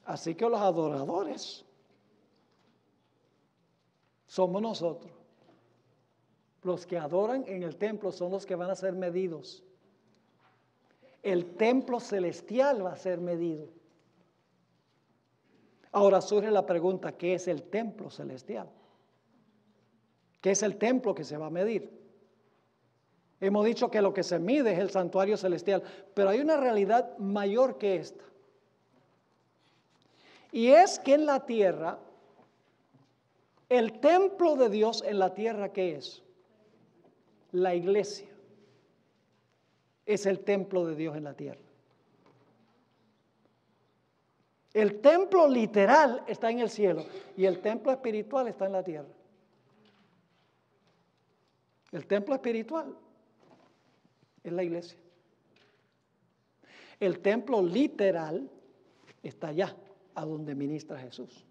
Así que los adoradores somos nosotros. Los que adoran en el templo son los que van a ser medidos. El templo celestial va a ser medido. Ahora surge la pregunta, ¿qué es el templo celestial? ¿Qué es el templo que se va a medir? Hemos dicho que lo que se mide es el santuario celestial, pero hay una realidad mayor que esta. Y es que en la tierra, el templo de Dios en la tierra, ¿qué es? La iglesia es el templo de Dios en la tierra. El templo literal está en el cielo y el templo espiritual está en la tierra. El templo espiritual es la iglesia. El templo literal está allá, a donde ministra Jesús.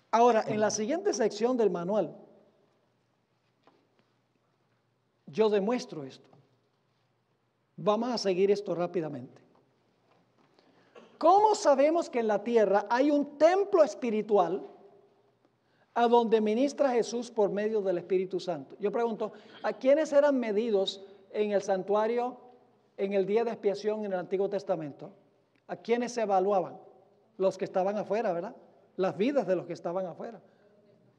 Ahora, en la siguiente sección del manual, yo demuestro esto. Vamos a seguir esto rápidamente. ¿Cómo sabemos que en la tierra hay un templo espiritual a donde ministra Jesús por medio del Espíritu Santo? Yo pregunto, ¿a quiénes eran medidos en el santuario en el día de expiación en el Antiguo Testamento? ¿A quiénes se evaluaban? Los que estaban afuera, ¿verdad? Las vidas de los que estaban afuera.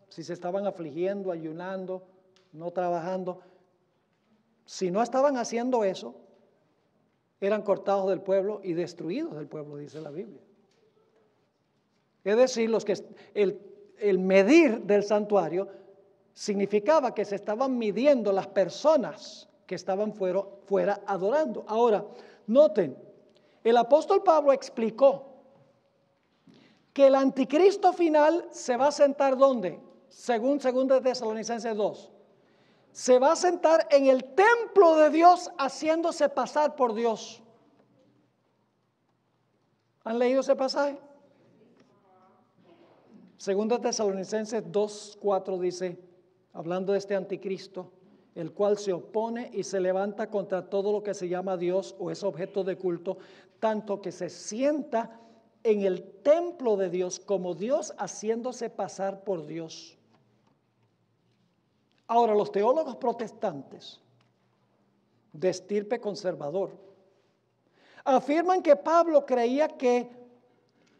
Si se estaban afligiendo, ayunando, no trabajando. Si no estaban haciendo eso, eran cortados del pueblo y destruidos del pueblo, dice la Biblia. Es decir, el medir del santuario significaba que se estaban midiendo las personas que estaban fuera adorando. Ahora, noten, el apóstol Pablo explicó que el anticristo final se va a sentar ¿dónde? Según 2 Tesalonicenses 2. Se va a sentar en el templo de Dios haciéndose pasar por Dios. ¿Han leído ese pasaje? 2 Tesalonicenses 2:4 dice, hablando de este anticristo, el cual se opone y se levanta contra todo lo que se llama Dios o es objeto de culto, tanto que se sienta en el templo de Dios como Dios haciéndose pasar por Dios. Ahora, los teólogos protestantes de estirpe conservador afirman que Pablo creía que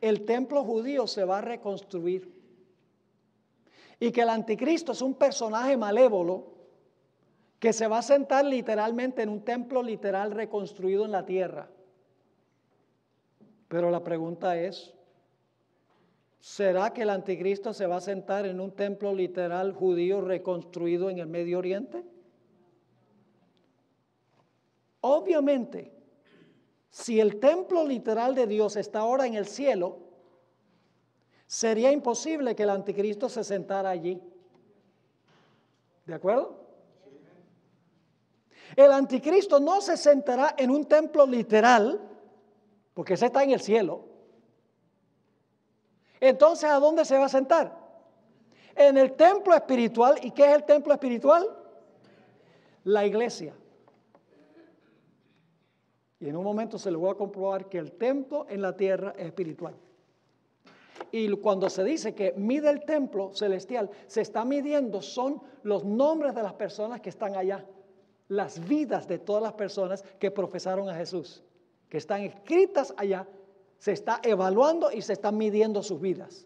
el templo judío se va a reconstruir y que el anticristo es un personaje malévolo que se va a sentar literalmente en un templo literal reconstruido en la tierra. Pero la pregunta es, ¿será que el anticristo se va a sentar en un templo literal judío reconstruido en el Medio Oriente? Obviamente, si el templo literal de Dios está ahora en el cielo, sería imposible que el anticristo se sentara allí. ¿De acuerdo? El anticristo no se sentará en un templo literal, porque ese está en el cielo. Entonces, ¿a dónde se va a sentar? En el templo espiritual. ¿Y qué es el templo espiritual? La iglesia. Y en un momento se le voy a comprobar que el templo en la tierra es espiritual. Y cuando se dice que mide el templo celestial, se está midiendo, son los nombres de las personas que están allá. Las vidas de todas las personas que profesaron a Jesús, que están escritas allá. Se está evaluando y se están midiendo sus vidas.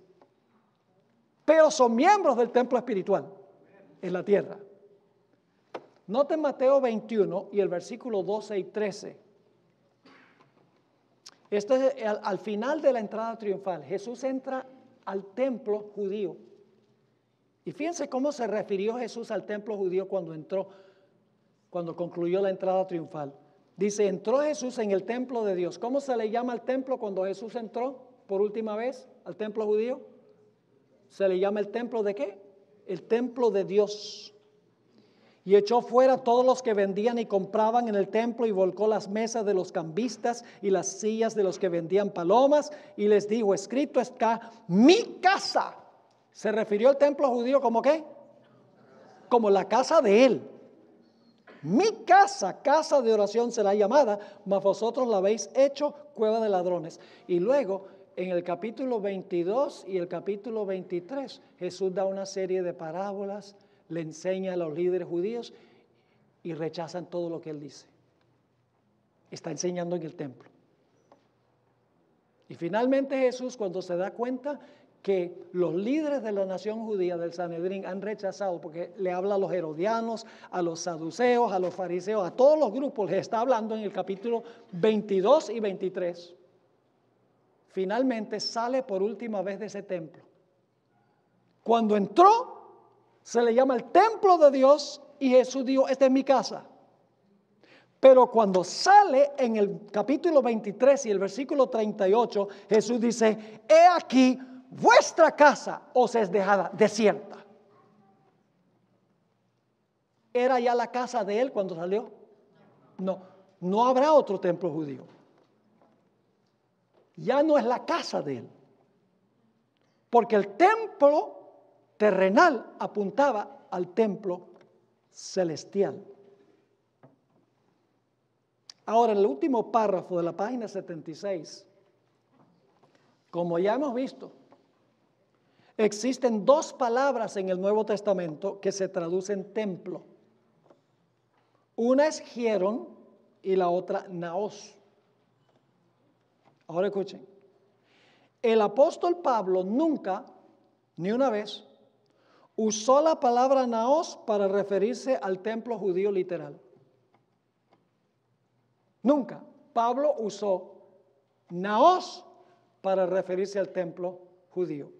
Pero son miembros del templo espiritual en la tierra. Noten Mateo 21 y el versículo 12 y 13. Este es al final de la entrada triunfal. Jesús entra al templo judío. Y fíjense cómo se refirió Jesús al templo judío cuando entró, cuando concluyó la entrada triunfal. Dice, entró Jesús en el templo de Dios. ¿Cómo se le llama al templo cuando Jesús entró por última vez al templo judío? Se le llama el templo ¿de qué? El templo de Dios. Y echó fuera todos los que vendían y compraban en el templo y volcó las mesas de los cambistas y las sillas de los que vendían palomas y les dijo, escrito está, mi casa. Se refirió al templo judío como ¿qué? Como la casa de él. Mi casa, casa de oración será llamada, mas vosotros la habéis hecho cueva de ladrones. Y luego, en el capítulo 22 y el capítulo 23, Jesús da una serie de parábolas, le enseña a los líderes judíos y rechazan todo lo que él dice. Está enseñando en el templo. Y finalmente Jesús, cuando se da cuenta que los líderes de la nación judía del Sanedrín han rechazado, porque le habla a los herodianos, a los saduceos, a los fariseos, a todos los grupos, les está hablando en el capítulo 22 y 23. Finalmente sale por última vez de ese templo. Cuando entró, se le llama el templo de Dios y Jesús dijo, esta es mi casa. Pero cuando sale en el capítulo 23 y el versículo 38, Jesús dice, he aquí, vuestra casa os es dejada desierta. ¿Era ya la casa de él cuando salió? No, no habrá otro templo judío. Ya no es la casa de él. Porque el templo terrenal apuntaba al templo celestial. Ahora, en el último párrafo de la página 76, como ya hemos visto, existen dos palabras en el Nuevo Testamento que se traducen templo. Una es hieron y la otra naos. Ahora escuchen. El apóstol Pablo nunca, ni una vez, usó la palabra naos para referirse al templo judío literal. Nunca. Pablo usó naos para referirse al templo judío.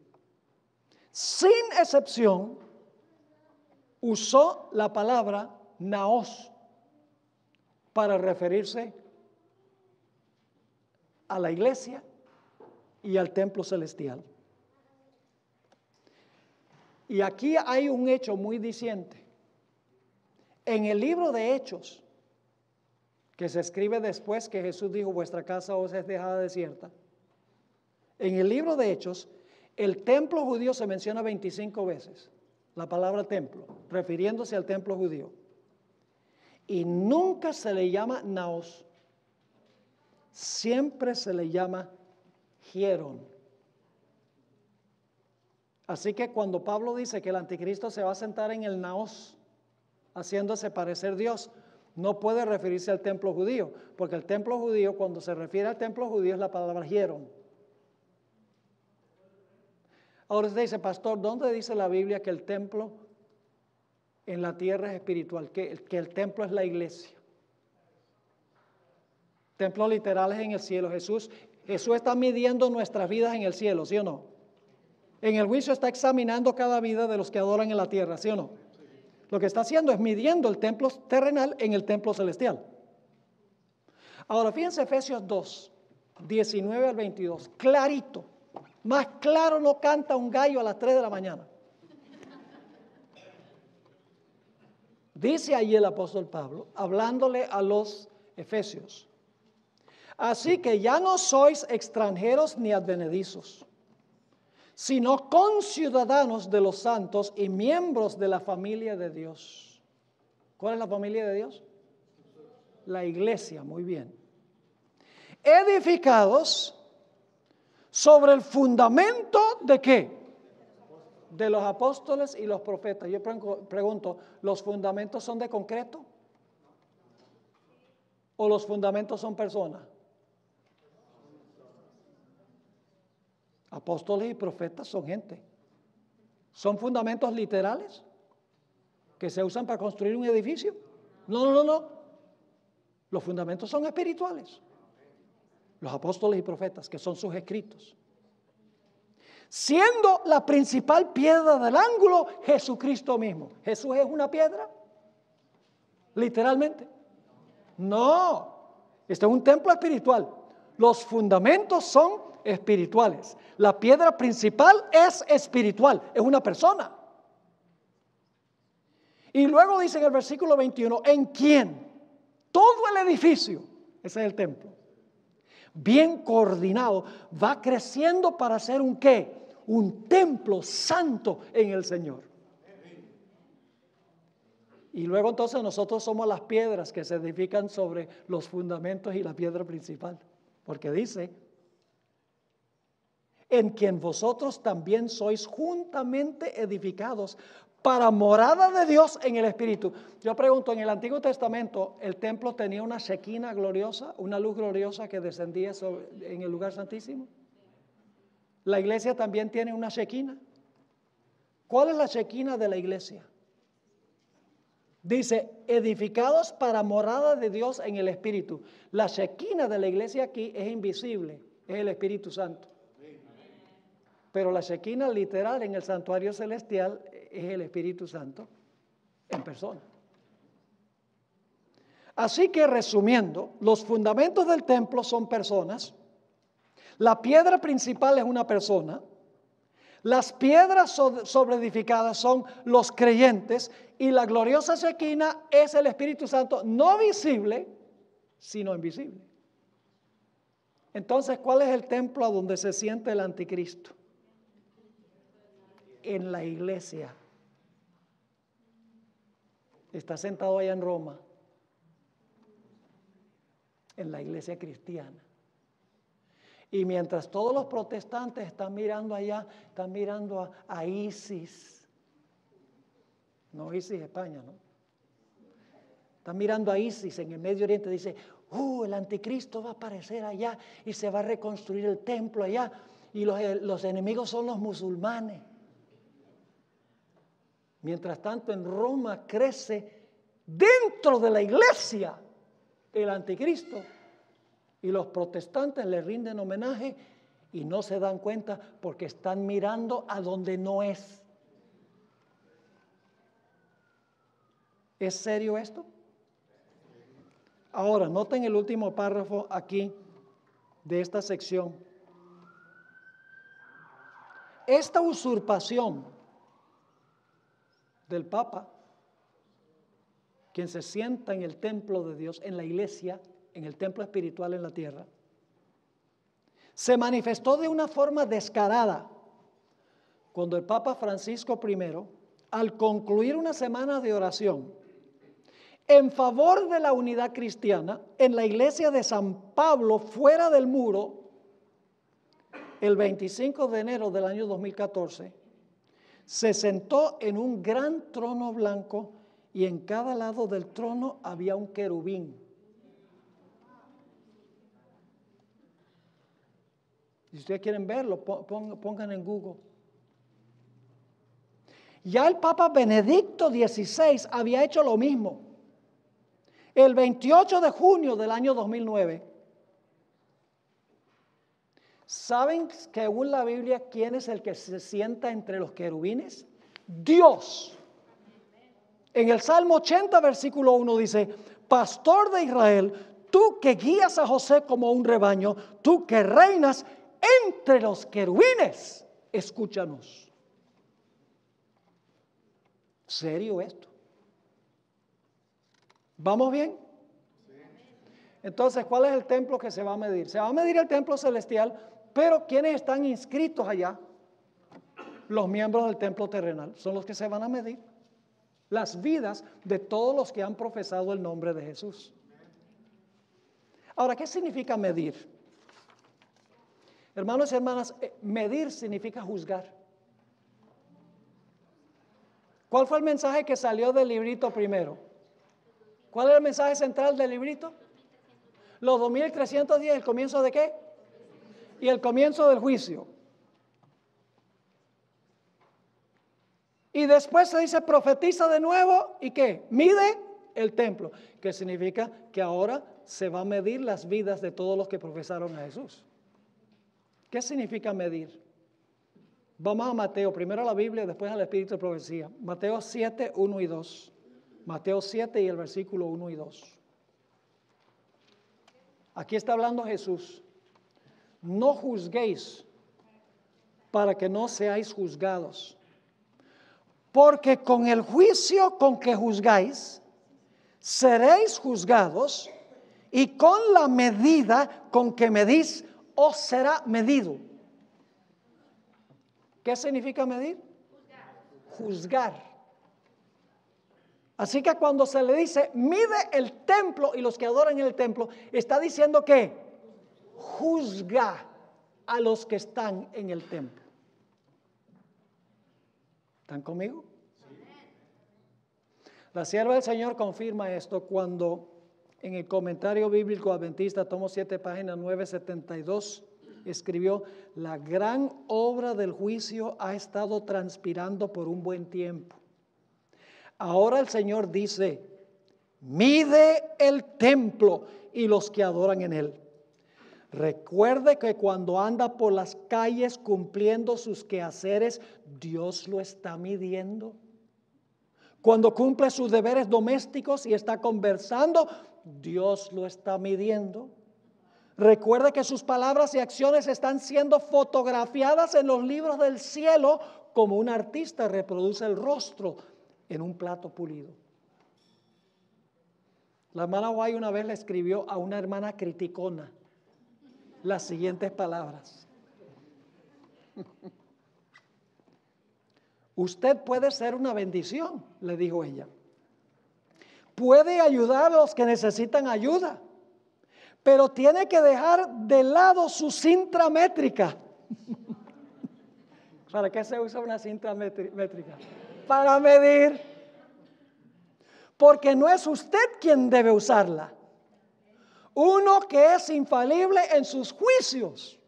Sin excepción, usó la palabra naos para referirse a la iglesia y al templo celestial. Y aquí hay un hecho muy diciente. En el libro de Hechos, que se escribe después que Jesús dijo, vuestra casa os es dejada desierta. En el libro de Hechos, el templo judío se menciona 25 veces, la palabra templo, refiriéndose al templo judío. Y nunca se le llama naos, siempre se le llama hieron. Así que cuando Pablo dice que el anticristo se va a sentar en el naos, haciéndose parecer Dios, no puede referirse al templo judío, porque el templo judío, cuando se refiere al templo judío, es la palabra hieron. Ahora usted dice, pastor, ¿dónde dice la Biblia que el templo en la tierra es espiritual? Que el templo es la iglesia. Templo literal es en el cielo. Jesús está midiendo nuestras vidas en el cielo, ¿sí o no? En el juicio está examinando cada vida de los que adoran en la tierra, ¿sí o no? Lo que está haciendo es midiendo el templo terrenal en el templo celestial. Ahora, fíjense Efesios 2, 19 al 22, clarito. Más claro no canta un gallo a las 3 de la mañana. Dice ahí el apóstol Pablo, hablándole a los efesios. Así que ya no sois extranjeros ni advenedizos, sino conciudadanos de los santos y miembros de la familia de Dios. ¿Cuál es la familia de Dios? La iglesia, muy bien. Edificados sobre el fundamento ¿de qué? De los apóstoles y los profetas. Yo pregunto, ¿los fundamentos son de concreto? ¿O los fundamentos son personas? Apóstoles y profetas son gente. ¿Son fundamentos literales que se usan para construir un edificio? No. Los fundamentos son espirituales. Los apóstoles y profetas, que son sus escritos. Siendo la principal piedra del ángulo Jesucristo mismo. ¿Jesús es una piedra? Literalmente. No. Este es un templo espiritual. Los fundamentos son espirituales. La piedra principal es espiritual, es una persona. Y luego dice en el versículo 21, en quien todo el edificio, ese es el templo, bien coordinado, va creciendo para ser un ¿qué? Un templo santo en el Señor. Y luego entonces nosotros somos las piedras que se edifican sobre los fundamentos y la piedra principal. Porque dice, en quien vosotros también sois juntamente edificados para morada de Dios en el Espíritu. Yo pregunto, en el Antiguo Testamento, ¿el templo tenía una shequina gloriosa, una luz gloriosa que descendía en el lugar santísimo? ¿La iglesia también tiene una shequina? ¿Cuál es la shequina de la iglesia? Dice, edificados para morada de Dios en el Espíritu. La shequina de la iglesia aquí es invisible, es el Espíritu Santo. Pero la shequina literal en el santuario celestial es el Espíritu Santo en persona. Así que resumiendo, los fundamentos del templo son personas, la piedra principal es una persona, las piedras sobreedificadas son los creyentes y la gloriosa shequina es el Espíritu Santo, no visible, sino invisible. Entonces, ¿cuál es el templo a donde se siente el anticristo? En la iglesia. Está sentado allá en Roma, en la iglesia cristiana. Y mientras todos los protestantes están mirando allá, están mirando a ISIS. No ISIS España, ¿no? Están mirando a ISIS en el Medio Oriente. Dice, el anticristo va a aparecer allá y se va a reconstruir el templo allá. Y los enemigos son los musulmanes. Mientras tanto, en Roma crece dentro de la iglesia el anticristo. Y los protestantes le rinden homenaje y no se dan cuenta porque están mirando a donde no es. ¿Es serio esto? Ahora, noten el último párrafo aquí de esta sección. Esta usurpación del Papa, quien se sienta en el templo de Dios, en la iglesia, en el templo espiritual en la tierra, se manifestó de una forma descarada cuando el Papa Francisco I, al concluir una semana de oración en favor de la unidad cristiana en la iglesia de San Pablo fuera del muro, el 25 de enero del año 2014, se sentó en un gran trono blanco y en cada lado del trono había un querubín. Si ustedes quieren verlo, pongan en Google. Ya el Papa Benedicto XVI había hecho lo mismo. El 28 de junio del año 2009. ¿Saben que según la Biblia quién es el que se sienta entre los querubines? Dios. En el Salmo 80, versículo 1 dice, Pastor de Israel, tú que guías a José como un rebaño, tú que reinas entre los querubines, escúchanos. ¿Serio esto? ¿Vamos bien? Entonces, ¿cuál es el templo que se va a medir? Se va a medir el templo celestial, pero ¿quiénes están inscritos allá? Los miembros del templo terrenal son los que se van a medir. Las vidas de todos los que han profesado el nombre de Jesús. Ahora, ¿qué significa medir? Hermanos y hermanas, medir significa juzgar. ¿Cuál fue el mensaje que salió del librito primero? ¿Cuál era el mensaje central del librito? Los 2310, ¿el comienzo de qué? Y el comienzo del juicio. Y después se dice, profetiza de nuevo, ¿y qué? Mide el templo, que significa que ahora se va a medir las vidas de todos los que profesaron a Jesús. ¿Qué significa medir? Vamos a Mateo, primero a la Biblia, después al Espíritu de Profecía. Mateo 7, 1 y 2. Mateo 7 y el versículo 1 y 2. Aquí está hablando Jesús. No juzguéis para que no seáis juzgados. Porque con el juicio con que juzgáis, seréis juzgados, y con la medida con que medís, os será medido. ¿Qué significa medir? Juzgar. Así que cuando se le dice, mide el templo y los que adoran en el templo, está diciendo que juzga a los que están en el templo. ¿Están conmigo? La sierva del Señor confirma esto cuando en el comentario bíblico adventista, tomo 7, página 972, escribió: la gran obra del juicio ha estado transpirando por un buen tiempo. Ahora el Señor dice, mide el templo y los que adoran en él. Recuerde que cuando anda por las calles cumpliendo sus quehaceres, Dios lo está midiendo. Cuando cumple sus deberes domésticos y está conversando, Dios lo está midiendo. Recuerde que sus palabras y acciones están siendo fotografiadas en los libros del cielo como un artista reproduce el rostro en un plato pulido. La hermana White una vez le escribió a una hermana criticona las siguientes palabras: usted puede ser una bendición, le dijo ella. Puede ayudar a los que necesitan ayuda, pero tiene que dejar de lado su cinta métrica. ¿Para qué se usa una cinta métrica? Para medir. Porque no es usted quien debe usarla. Uno que es infalible en sus juicios,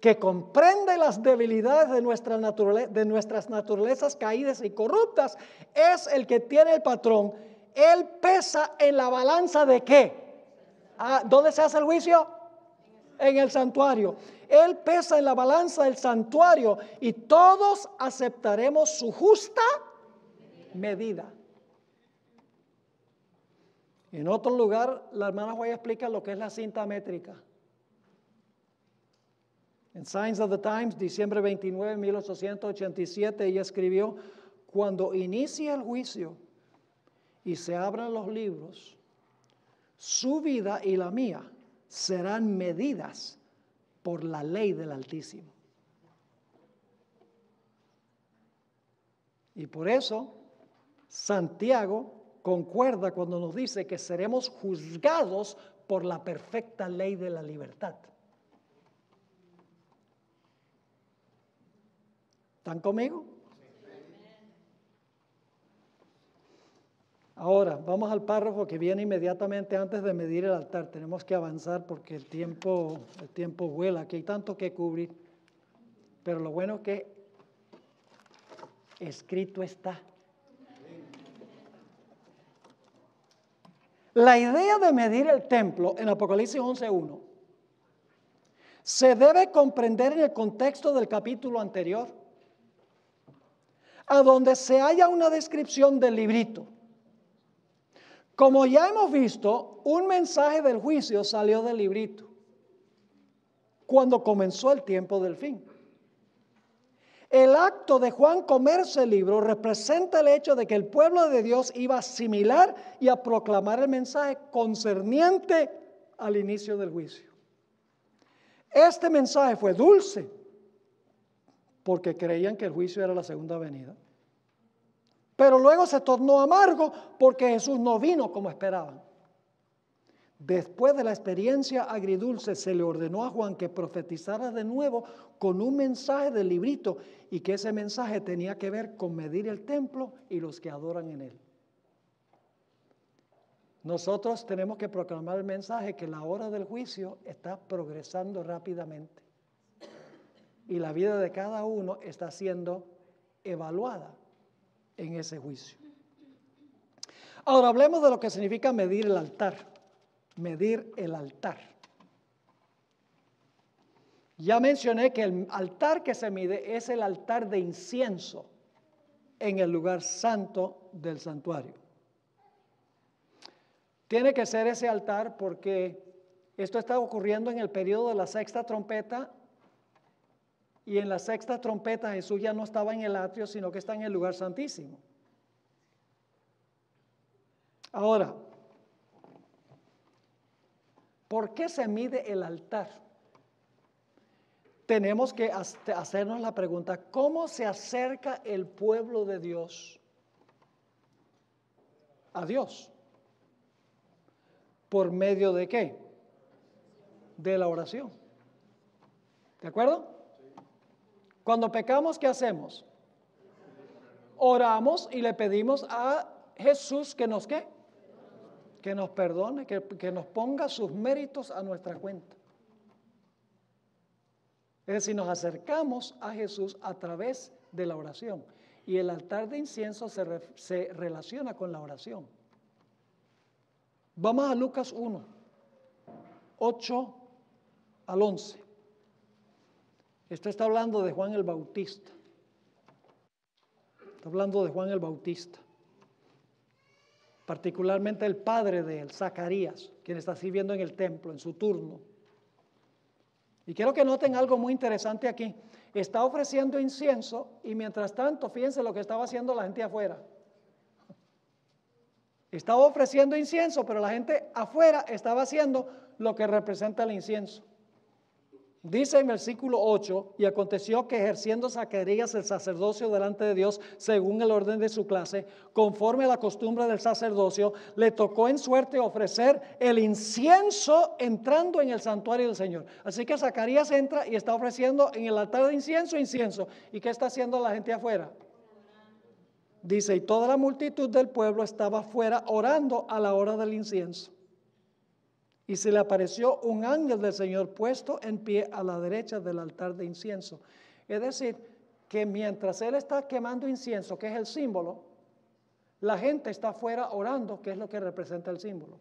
que comprende las debilidades de nuestras naturalezas caídas y corruptas, es el que tiene el patrón. Él pesa en la balanza ¿de qué? ¿Dónde se hace el juicio? En el santuario. Él pesa en la balanza del santuario y todos aceptaremos su justa medida. En otro lugar, la hermana White explica lo que es la cinta métrica. En Signs of the Times, diciembre 29, 1887, ella escribió: cuando inicie el juicio y se abran los libros, su vida y la mía serán medidas por la ley del Altísimo. Y por eso Santiago concuerda cuando nos dice que seremos juzgados por la perfecta ley de la libertad. ¿Están conmigo? Ahora, vamos al párrafo que viene inmediatamente antes de medir el altar. Tenemos que avanzar porque el tiempo vuela. Aquí hay tanto que cubrir. Pero lo bueno es que escrito está. La idea de medir el templo en Apocalipsis 11:1 se debe comprender en el contexto del capítulo anterior, a donde se halla una descripción del librito. Como ya hemos visto, un mensaje del juicio salió del librito cuando comenzó el tiempo del fin. El acto de Juan comerse el libro representa el hecho de que el pueblo de Dios iba a asimilar y a proclamar el mensaje concerniente al inicio del juicio. Este mensaje fue dulce porque creían que el juicio era la segunda venida. Pero luego se tornó amargo porque Jesús no vino como esperaban. Después de la experiencia agridulce, se le ordenó a Juan que profetizara de nuevo con un mensaje del librito y que ese mensaje tenía que ver con medir el templo y los que adoran en él. Nosotros tenemos que proclamar el mensaje que la hora del juicio está progresando rápidamente y la vida de cada uno está siendo evaluada en ese juicio. Ahora hablemos de lo que significa medir el altar. Medir el altar. Ya mencioné que el altar que se mide es el altar de incienso en el lugar santo del santuario. Tiene que ser ese altar porque esto está ocurriendo en el periodo de la sexta trompeta, y en la sexta trompeta Jesús ya no estaba en el atrio, sino que está en el lugar santísimo. Ahora, ¿por qué se mide el altar? Tenemos que hacernos la pregunta: ¿cómo se acerca el pueblo de Dios a Dios. ¿Por medio de qué? De la oración. ¿De acuerdo? Cuando pecamos, ¿qué hacemos? Oramos y le pedimos a Jesús que nos ¿qué? Que nos perdone, que nos ponga sus méritos a nuestra cuenta. Es decir, nos acercamos a Jesús a través de la oración. Y el altar de incienso se relaciona con la oración. Vamos a Lucas 1, 8 al 11. Esto está hablando de Juan el Bautista. Está hablando de Juan el Bautista. Particularmente el padre de él, Zacarías, quien está sirviendo en el templo en su turno. Y quiero que noten algo muy interesante aquí. Está ofreciendo incienso y mientras tanto, fíjense lo que estaba haciendo la gente afuera. Estaba ofreciendo incienso, pero la gente afuera estaba haciendo lo que representa el incienso. Dice en versículo 8, y aconteció que ejerciendo Zacarías el sacerdocio delante de Dios, según el orden de su clase, conforme a la costumbre del sacerdocio, le tocó en suerte ofrecer el incienso entrando en el santuario del Señor. Así que Zacarías entra y está ofreciendo en el altar de incienso. ¿Y qué está haciendo la gente afuera? Dice, y toda la multitud del pueblo estaba afuera orando a la hora del incienso. Y se le apareció un ángel del Señor puesto en pie a la derecha del altar de incienso. Es decir, que mientras él está quemando incienso, que es el símbolo, la gente está afuera orando, que es lo que representa el símbolo.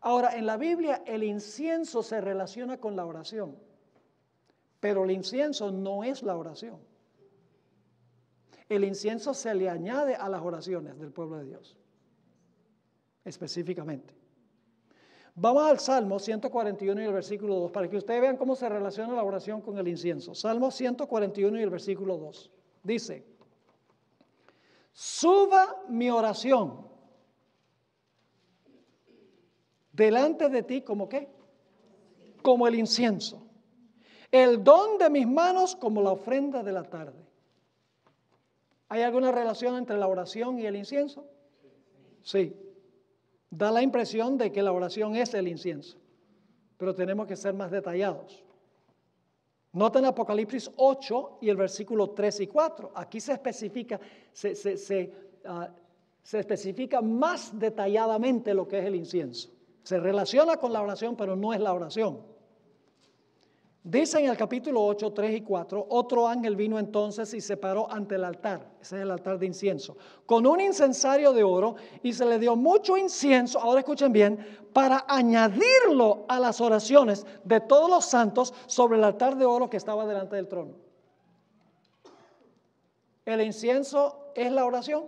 Ahora, en la Biblia el incienso se relaciona con la oración, pero el incienso no es la oración. El incienso se le añade a las oraciones del pueblo de Dios. Específicamente. Vamos al Salmo 141 y el versículo 2 para que ustedes vean cómo se relaciona la oración con el incienso. Salmo 141 y el versículo 2. Dice, suba mi oración delante de ti como ¿qué? Como el incienso. El don de mis manos como la ofrenda de la tarde. ¿Hay alguna relación entre la oración y el incienso? Sí. Da la impresión de que la oración es el incienso, pero tenemos que ser más detallados. Noten Apocalipsis 8 y el versículo 3 y 4. Aquí se especifica, se especifica más detalladamente lo que es el incienso. Se relaciona con la oración, pero no es la oración. Dice en el capítulo 8, 3 y 4, otro ángel vino entonces y se paró ante el altar, ese es el altar de incienso, con un incensario de oro y se le dio mucho incienso, ahora escuchen bien, para añadirlo a las oraciones de todos los santos sobre el altar de oro que estaba delante del trono. ¿El incienso es la oración?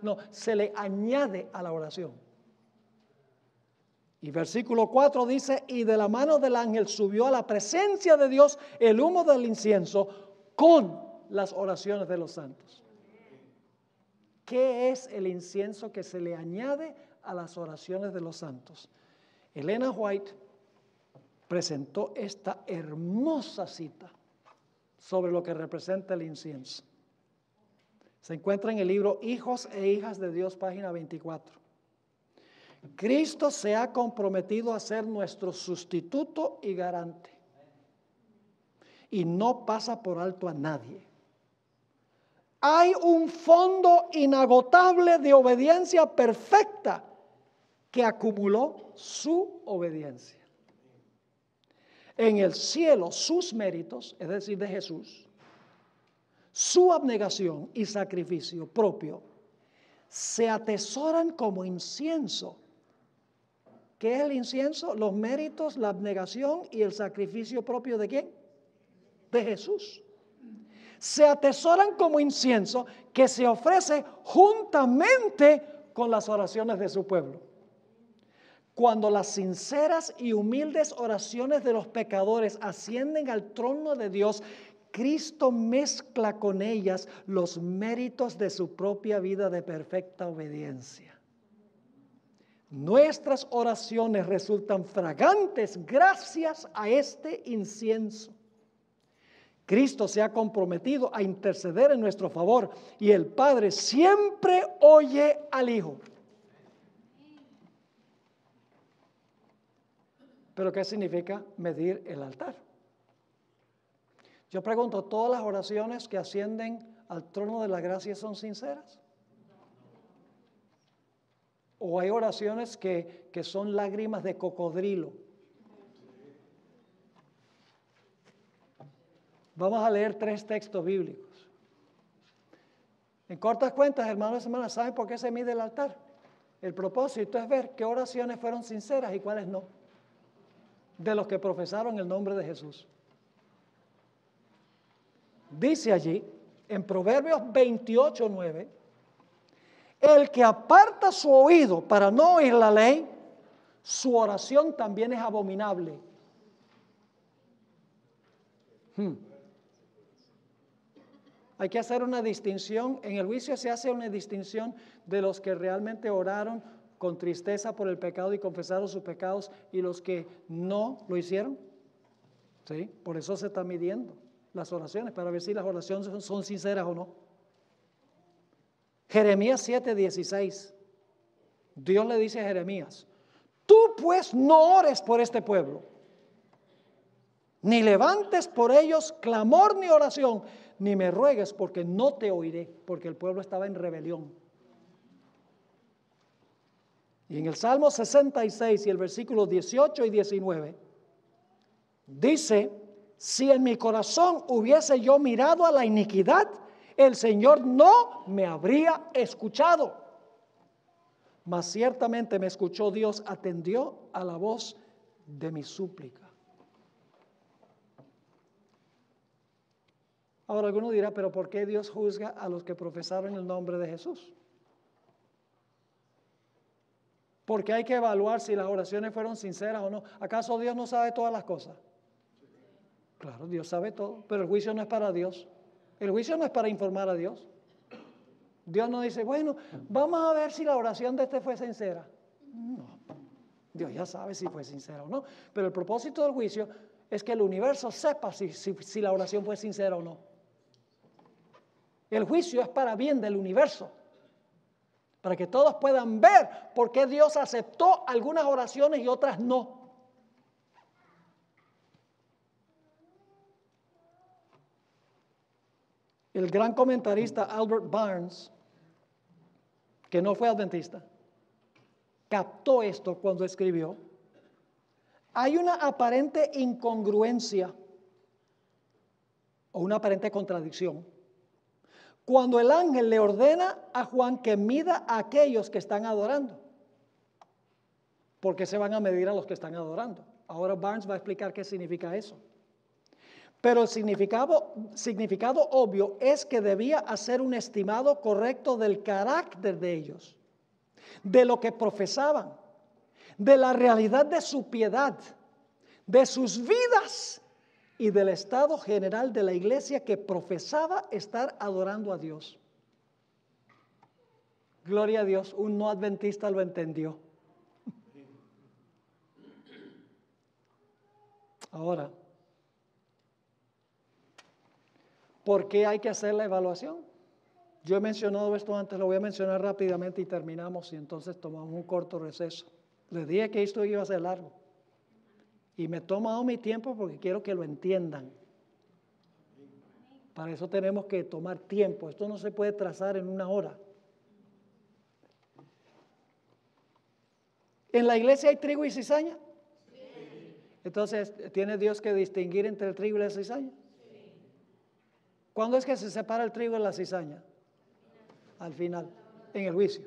No, se le añade a la oración. Y versículo 4 dice, y de la mano del ángel subió a la presencia de Dios el humo del incienso con las oraciones de los santos. ¿Qué es el incienso que se le añade a las oraciones de los santos? Elena White presentó esta hermosa cita sobre lo que representa el incienso. Se encuentra en el libro Hijos e Hijas de Dios, página 24. Cristo se ha comprometido a ser nuestro sustituto y garante. Y no pasa por alto a nadie. Hay un fondo inagotable de obediencia perfecta que acumuló su obediencia. En el cielo, sus méritos, es decir, de Jesús, su abnegación y sacrificio propio, se atesoran como incienso. ¿Qué es el incienso? Los méritos, la abnegación y el sacrificio propio ¿de quién? De Jesús. Se atesoran como incienso que se ofrece juntamente con las oraciones de su pueblo. Cuando las sinceras y humildes oraciones de los pecadores ascienden al trono de Dios, Cristo mezcla con ellas los méritos de su propia vida de perfecta obediencia. Nuestras oraciones resultan fragantes gracias a este incienso Cristo se ha comprometido a interceder en nuestro favor y el Padre siempre oye al Hijo. ¿Pero qué significa medir el altar? Yo pregunto, ¿todas las oraciones que ascienden al trono de la gracia son sinceras? ¿O hay oraciones que son lágrimas de cocodrilo? Vamos a leer 3 textos bíblicos. En cortas cuentas, hermanos y hermanas, ¿saben por qué se mide el altar? El propósito es ver qué oraciones fueron sinceras y cuáles no, de los que profesaron el nombre de Jesús. Dice allí, en Proverbios 28:9, el que aparta su oído para no oír la ley, su oración también es abominable. Hay que hacer una distinción, en el juicio se hace una distinción de los que realmente oraron con tristeza por el pecado y confesaron sus pecados y los que no lo hicieron. ¿Sí? Por eso se está midiendo las oraciones, para ver si las oraciones son sinceras o no. Jeremías 7:16. Dios le dice a Jeremías, tú pues no ores por este pueblo, ni levantes por ellos clamor ni oración, ni me ruegues porque no te oiré, porque el pueblo estaba en rebelión. Y en el Salmo 66 y el versículo 18 y 19, dice, si en mi corazón hubiese yo mirado a la iniquidad, el Señor no me habría escuchado. Mas ciertamente me escuchó Dios, atendió a la voz de mi súplica. Ahora alguno dirá, pero ¿por qué Dios juzga a los que profesaron el nombre de Jesús? Porque hay que evaluar si las oraciones fueron sinceras o no. ¿Acaso Dios no sabe todas las cosas? Claro, Dios sabe todo, pero el juicio no es para Dios. El juicio no es para informar a Dios. Dios no dice, bueno, vamos a ver si la oración de este fue sincera. No, Dios ya sabe si fue sincera o no. Pero el propósito del juicio es que el universo sepa si la oración fue sincera o no. El juicio es para bien del universo, para que todos puedan ver por qué Dios aceptó algunas oraciones y otras no. El gran comentarista Albert Barnes, que no fue adventista, captó esto cuando escribió: hay una aparente incongruencia o una aparente contradicción cuando el ángel le ordena a Juan que mida a aquellos que están adorando. ¿Por qué se van a medir a los que están adorando? Ahora Barnes va a explicar qué significa eso. Pero el significado obvio es que debía hacer un estimado correcto del carácter de ellos, de lo que profesaban, de la realidad de su piedad, de sus vidas y del estado general de la iglesia que profesaba estar adorando a Dios. Gloria a Dios, un no adventista lo entendió. Ahora, ¿por qué hay que hacer la evaluación? Yo he mencionado esto antes, lo voy a mencionar rápidamente y terminamos y entonces tomamos un corto receso. Les dije que esto iba a ser largo y me he tomado mi tiempo porque quiero que lo entiendan. Para eso tenemos que tomar tiempo, esto no se puede trazar en una hora. ¿En la iglesia hay trigo y cizaña? Sí. Entonces, ¿tiene Dios que distinguir entre el trigo y la cizaña? Sí. ¿Cuándo es que se separa el trigo de la cizaña? Al final, en el juicio.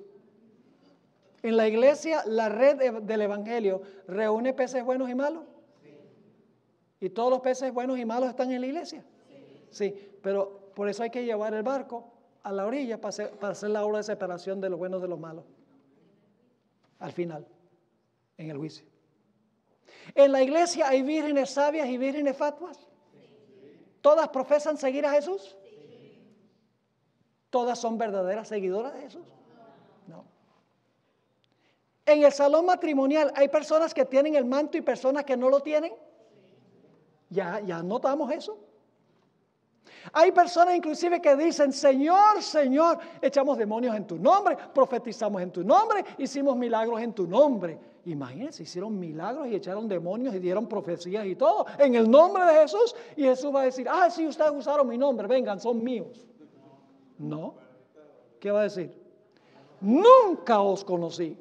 En la iglesia, la red del evangelio reúne peces buenos y malos. Sí. ¿Y todos los peces buenos y malos están en la iglesia? Sí, pero por eso hay que llevar el barco a la orilla para hacer la obra de separación de los buenos de los malos. Al final, en el juicio. En la iglesia hay vírgenes sabias y vírgenes fatuas. ¿Todas profesan seguir a Jesús? ¿Todas son verdaderas seguidoras de Jesús? No. En el salón matrimonial hay personas que tienen el manto y personas que no lo tienen. Ya notamos eso. Hay personas inclusive que dicen, Señor, Señor, echamos demonios en tu nombre, profetizamos en tu nombre, hicimos milagros en tu nombre. Imagínense, hicieron milagros y echaron demonios y dieron profecías y todo en el nombre de Jesús. Y Jesús va a decir, sí, ustedes usaron mi nombre, vengan, son míos. No. ¿Qué va a decir? Nunca os conocí.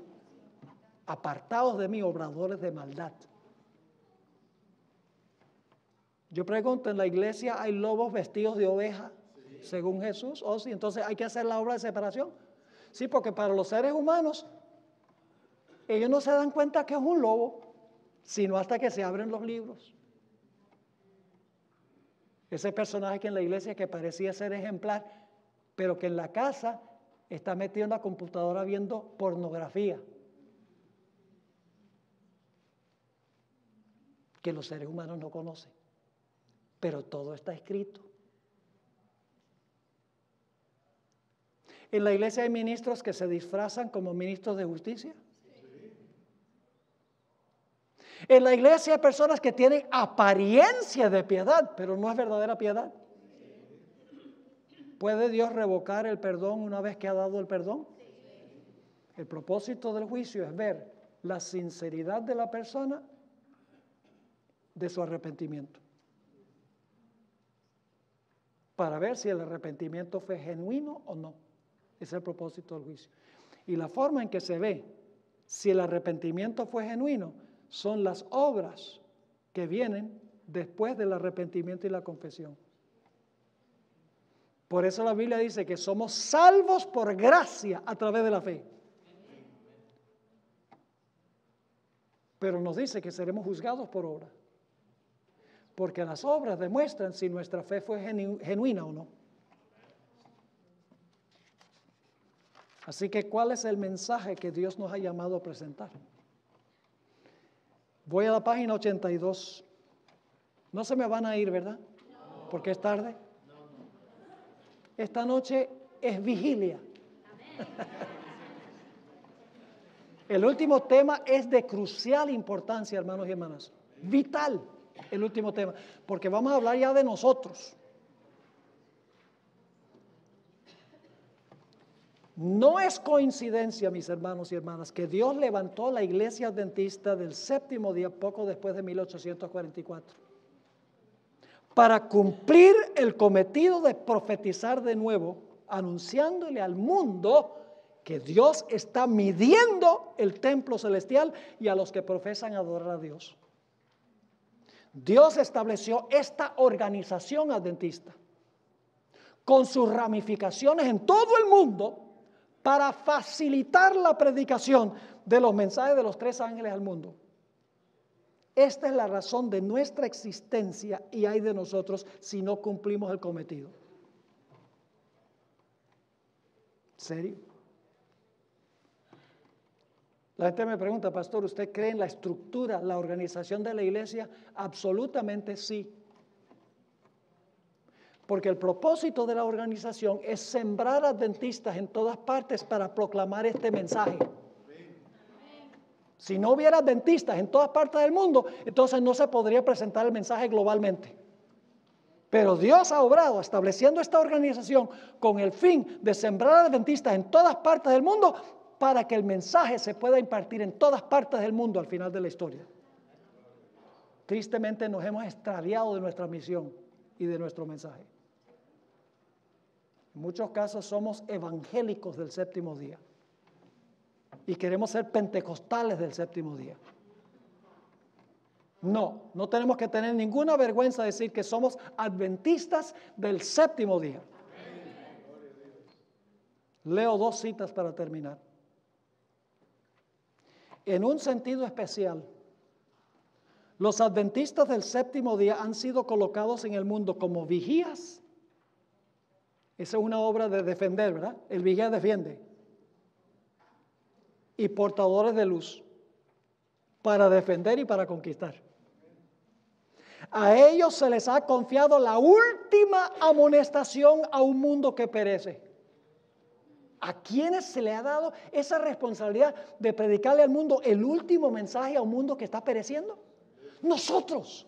Apartados de mí, obradores de maldad. Yo pregunto, ¿en la iglesia hay lobos vestidos de oveja? Sí. Según Jesús. Sí, entonces hay que hacer la obra de separación. Sí, porque para los seres humanos, ellos no se dan cuenta que es un lobo, sino hasta que se abren los libros. Ese personaje que en la iglesia que parecía ser ejemplar, pero que en la casa está metido en la computadora viendo pornografía. Que los seres humanos no conocen. Pero todo está escrito. En la iglesia hay ministros que se disfrazan como ministros de justicia. En la iglesia hay personas que tienen apariencia de piedad, pero no es verdadera piedad. ¿Puede Dios revocar el perdón una vez que ha dado el perdón? El propósito del juicio es ver la sinceridad de la persona de su arrepentimiento. Para ver si el arrepentimiento fue genuino o no. Ese es el propósito del juicio. Y la forma en que se ve si el arrepentimiento fue genuino son las obras que vienen después del arrepentimiento y la confesión. Por eso la Biblia dice que somos salvos por gracia a través de la fe. Pero nos dice que seremos juzgados por obra. Porque las obras demuestran si nuestra fe fue genuina o no. Así que, ¿cuál es el mensaje que Dios nos ha llamado a presentar? Voy a la página 82. No se me van a ir, ¿verdad? Porque es tarde. Esta noche es vigilia. El último tema es de crucial importancia, hermanos y hermanas. Vital. El último tema, porque vamos a hablar ya de nosotros. No es coincidencia, mis hermanos y hermanas, que Dios levantó la iglesia adventista del séptimo día poco después de 1844 para cumplir el cometido de profetizar de nuevo, anunciándole al mundo que Dios está midiendo el templo celestial y a los que profesan adorar a Dios. Dios estableció esta organización adventista con sus ramificaciones en todo el mundo para facilitar la predicación de los mensajes de los 3 ángeles al mundo. Esta es la razón de nuestra existencia y hay de nosotros si no cumplimos el cometido. ¿Serio? La gente me pregunta, pastor, ¿usted cree en la estructura, la organización de la iglesia? Absolutamente sí. Porque el propósito de la organización es sembrar adventistas en todas partes para proclamar este mensaje. Si no hubiera adventistas en todas partes del mundo, entonces no se podría presentar el mensaje globalmente. Pero Dios ha obrado estableciendo esta organización con el fin de sembrar adventistas en todas partes del mundo para que el mensaje se pueda impartir en todas partes del mundo al final de la historia. Tristemente nos hemos extraviado de nuestra misión y de nuestro mensaje. En muchos casos somos evangélicos del séptimo día y queremos ser pentecostales del séptimo día. No tenemos que tener ninguna vergüenza de decir que somos adventistas del séptimo día. Leo 2 citas para terminar. En un sentido especial, los adventistas del séptimo día han sido colocados en el mundo como vigías. Esa es una obra de defender, ¿verdad? El vigía defiende. Y portadores de luz para defender y para conquistar. A ellos se les ha confiado la última amonestación a un mundo que perece. ¿A quiénes se le ha dado esa responsabilidad de predicarle al mundo el último mensaje a un mundo que está pereciendo? Nosotros.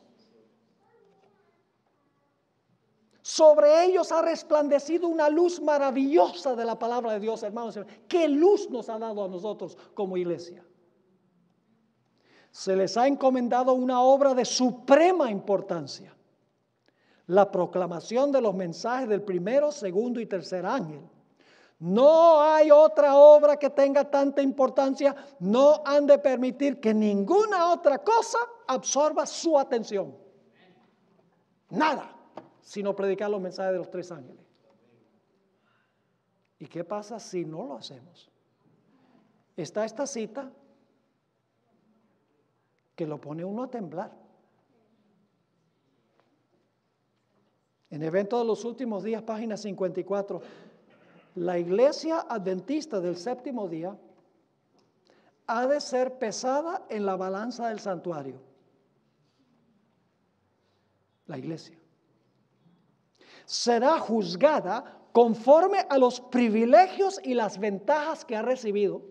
Sobre ellos ha resplandecido una luz maravillosa de la palabra de Dios, hermanos. ¿Qué luz nos ha dado a nosotros como iglesia? Se les ha encomendado una obra de suprema importancia: la proclamación de los mensajes del primero, segundo y tercer ángel. No hay otra obra que tenga tanta importancia. No han de permitir que ninguna otra cosa absorba su atención. Nada, sino predicar los mensajes de los tres ángeles. ¿Y qué pasa si no lo hacemos? Está esta cita que lo pone uno a temblar. En Evento de los Últimos Días, página 54, la iglesia adventista del séptimo día ha de ser pesada en la balanza del santuario. La iglesia será juzgada conforme a los privilegios y las ventajas que ha recibido.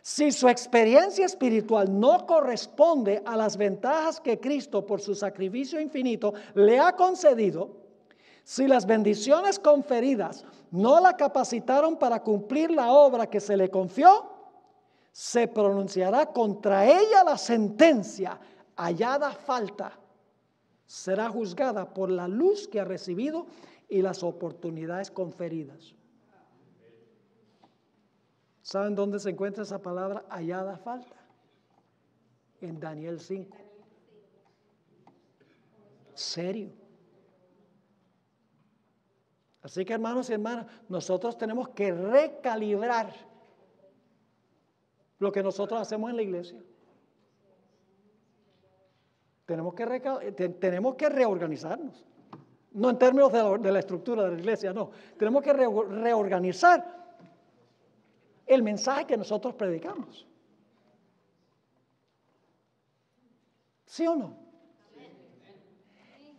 Si su experiencia espiritual no corresponde a las ventajas que Cristo, por su sacrificio infinito, le ha concedido, si las bendiciones conferidas no la capacitaron para cumplir la obra que se le confió, se pronunciará contra ella la sentencia: hallada falta. Será juzgada por la luz que ha recibido y las oportunidades conferidas. ¿Saben dónde se encuentra esa palabra hallada falta? En Daniel 5. Serio. Así que, hermanos y hermanas, nosotros tenemos que recalibrar lo que nosotros hacemos en la iglesia. Tenemos que reorganizarnos. No en términos de la estructura de la iglesia, no. Tenemos que reorganizar el mensaje que nosotros predicamos. ¿Sí o no?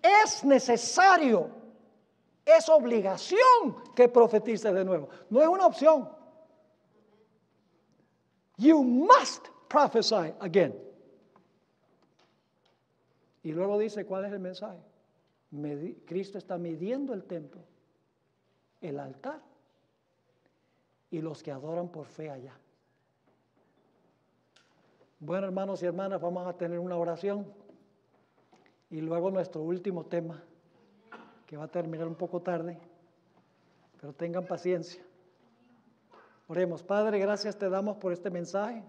Es necesario, es obligación que profetice de nuevo. No es una opción. You must prophesy again. Y luego dice, ¿cuál es el mensaje? Cristo está midiendo el templo, el altar y los que adoran por fe allá. Bueno, hermanos y hermanas, vamos a tener una oración y luego nuestro último tema, que va a terminar un poco tarde, pero tengan paciencia. Oremos. Padre, gracias te damos por este mensaje.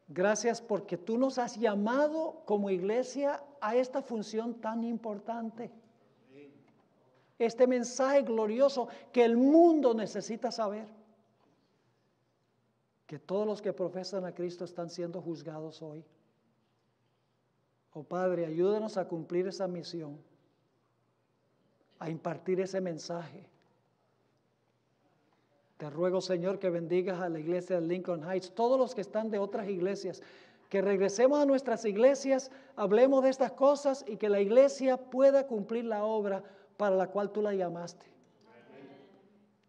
Gracias porque tú nos has llamado como iglesia a esta función tan importante. Este mensaje glorioso que el mundo necesita saber. Que todos los que profesan a Cristo están siendo juzgados hoy. Oh Padre, ayúdanos a cumplir esa misión, a impartir ese mensaje. Te ruego, Señor, que bendigas a la iglesia de Lincoln Heights, todos los que están de otras iglesias, que regresemos a nuestras iglesias, hablemos de estas cosas y que la iglesia pueda cumplir la obra para la cual tú la llamaste.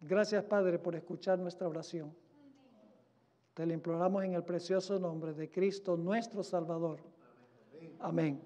Gracias, Padre, por escuchar nuestra oración. Te la imploramos en el precioso nombre de Cristo, nuestro Salvador. Amén.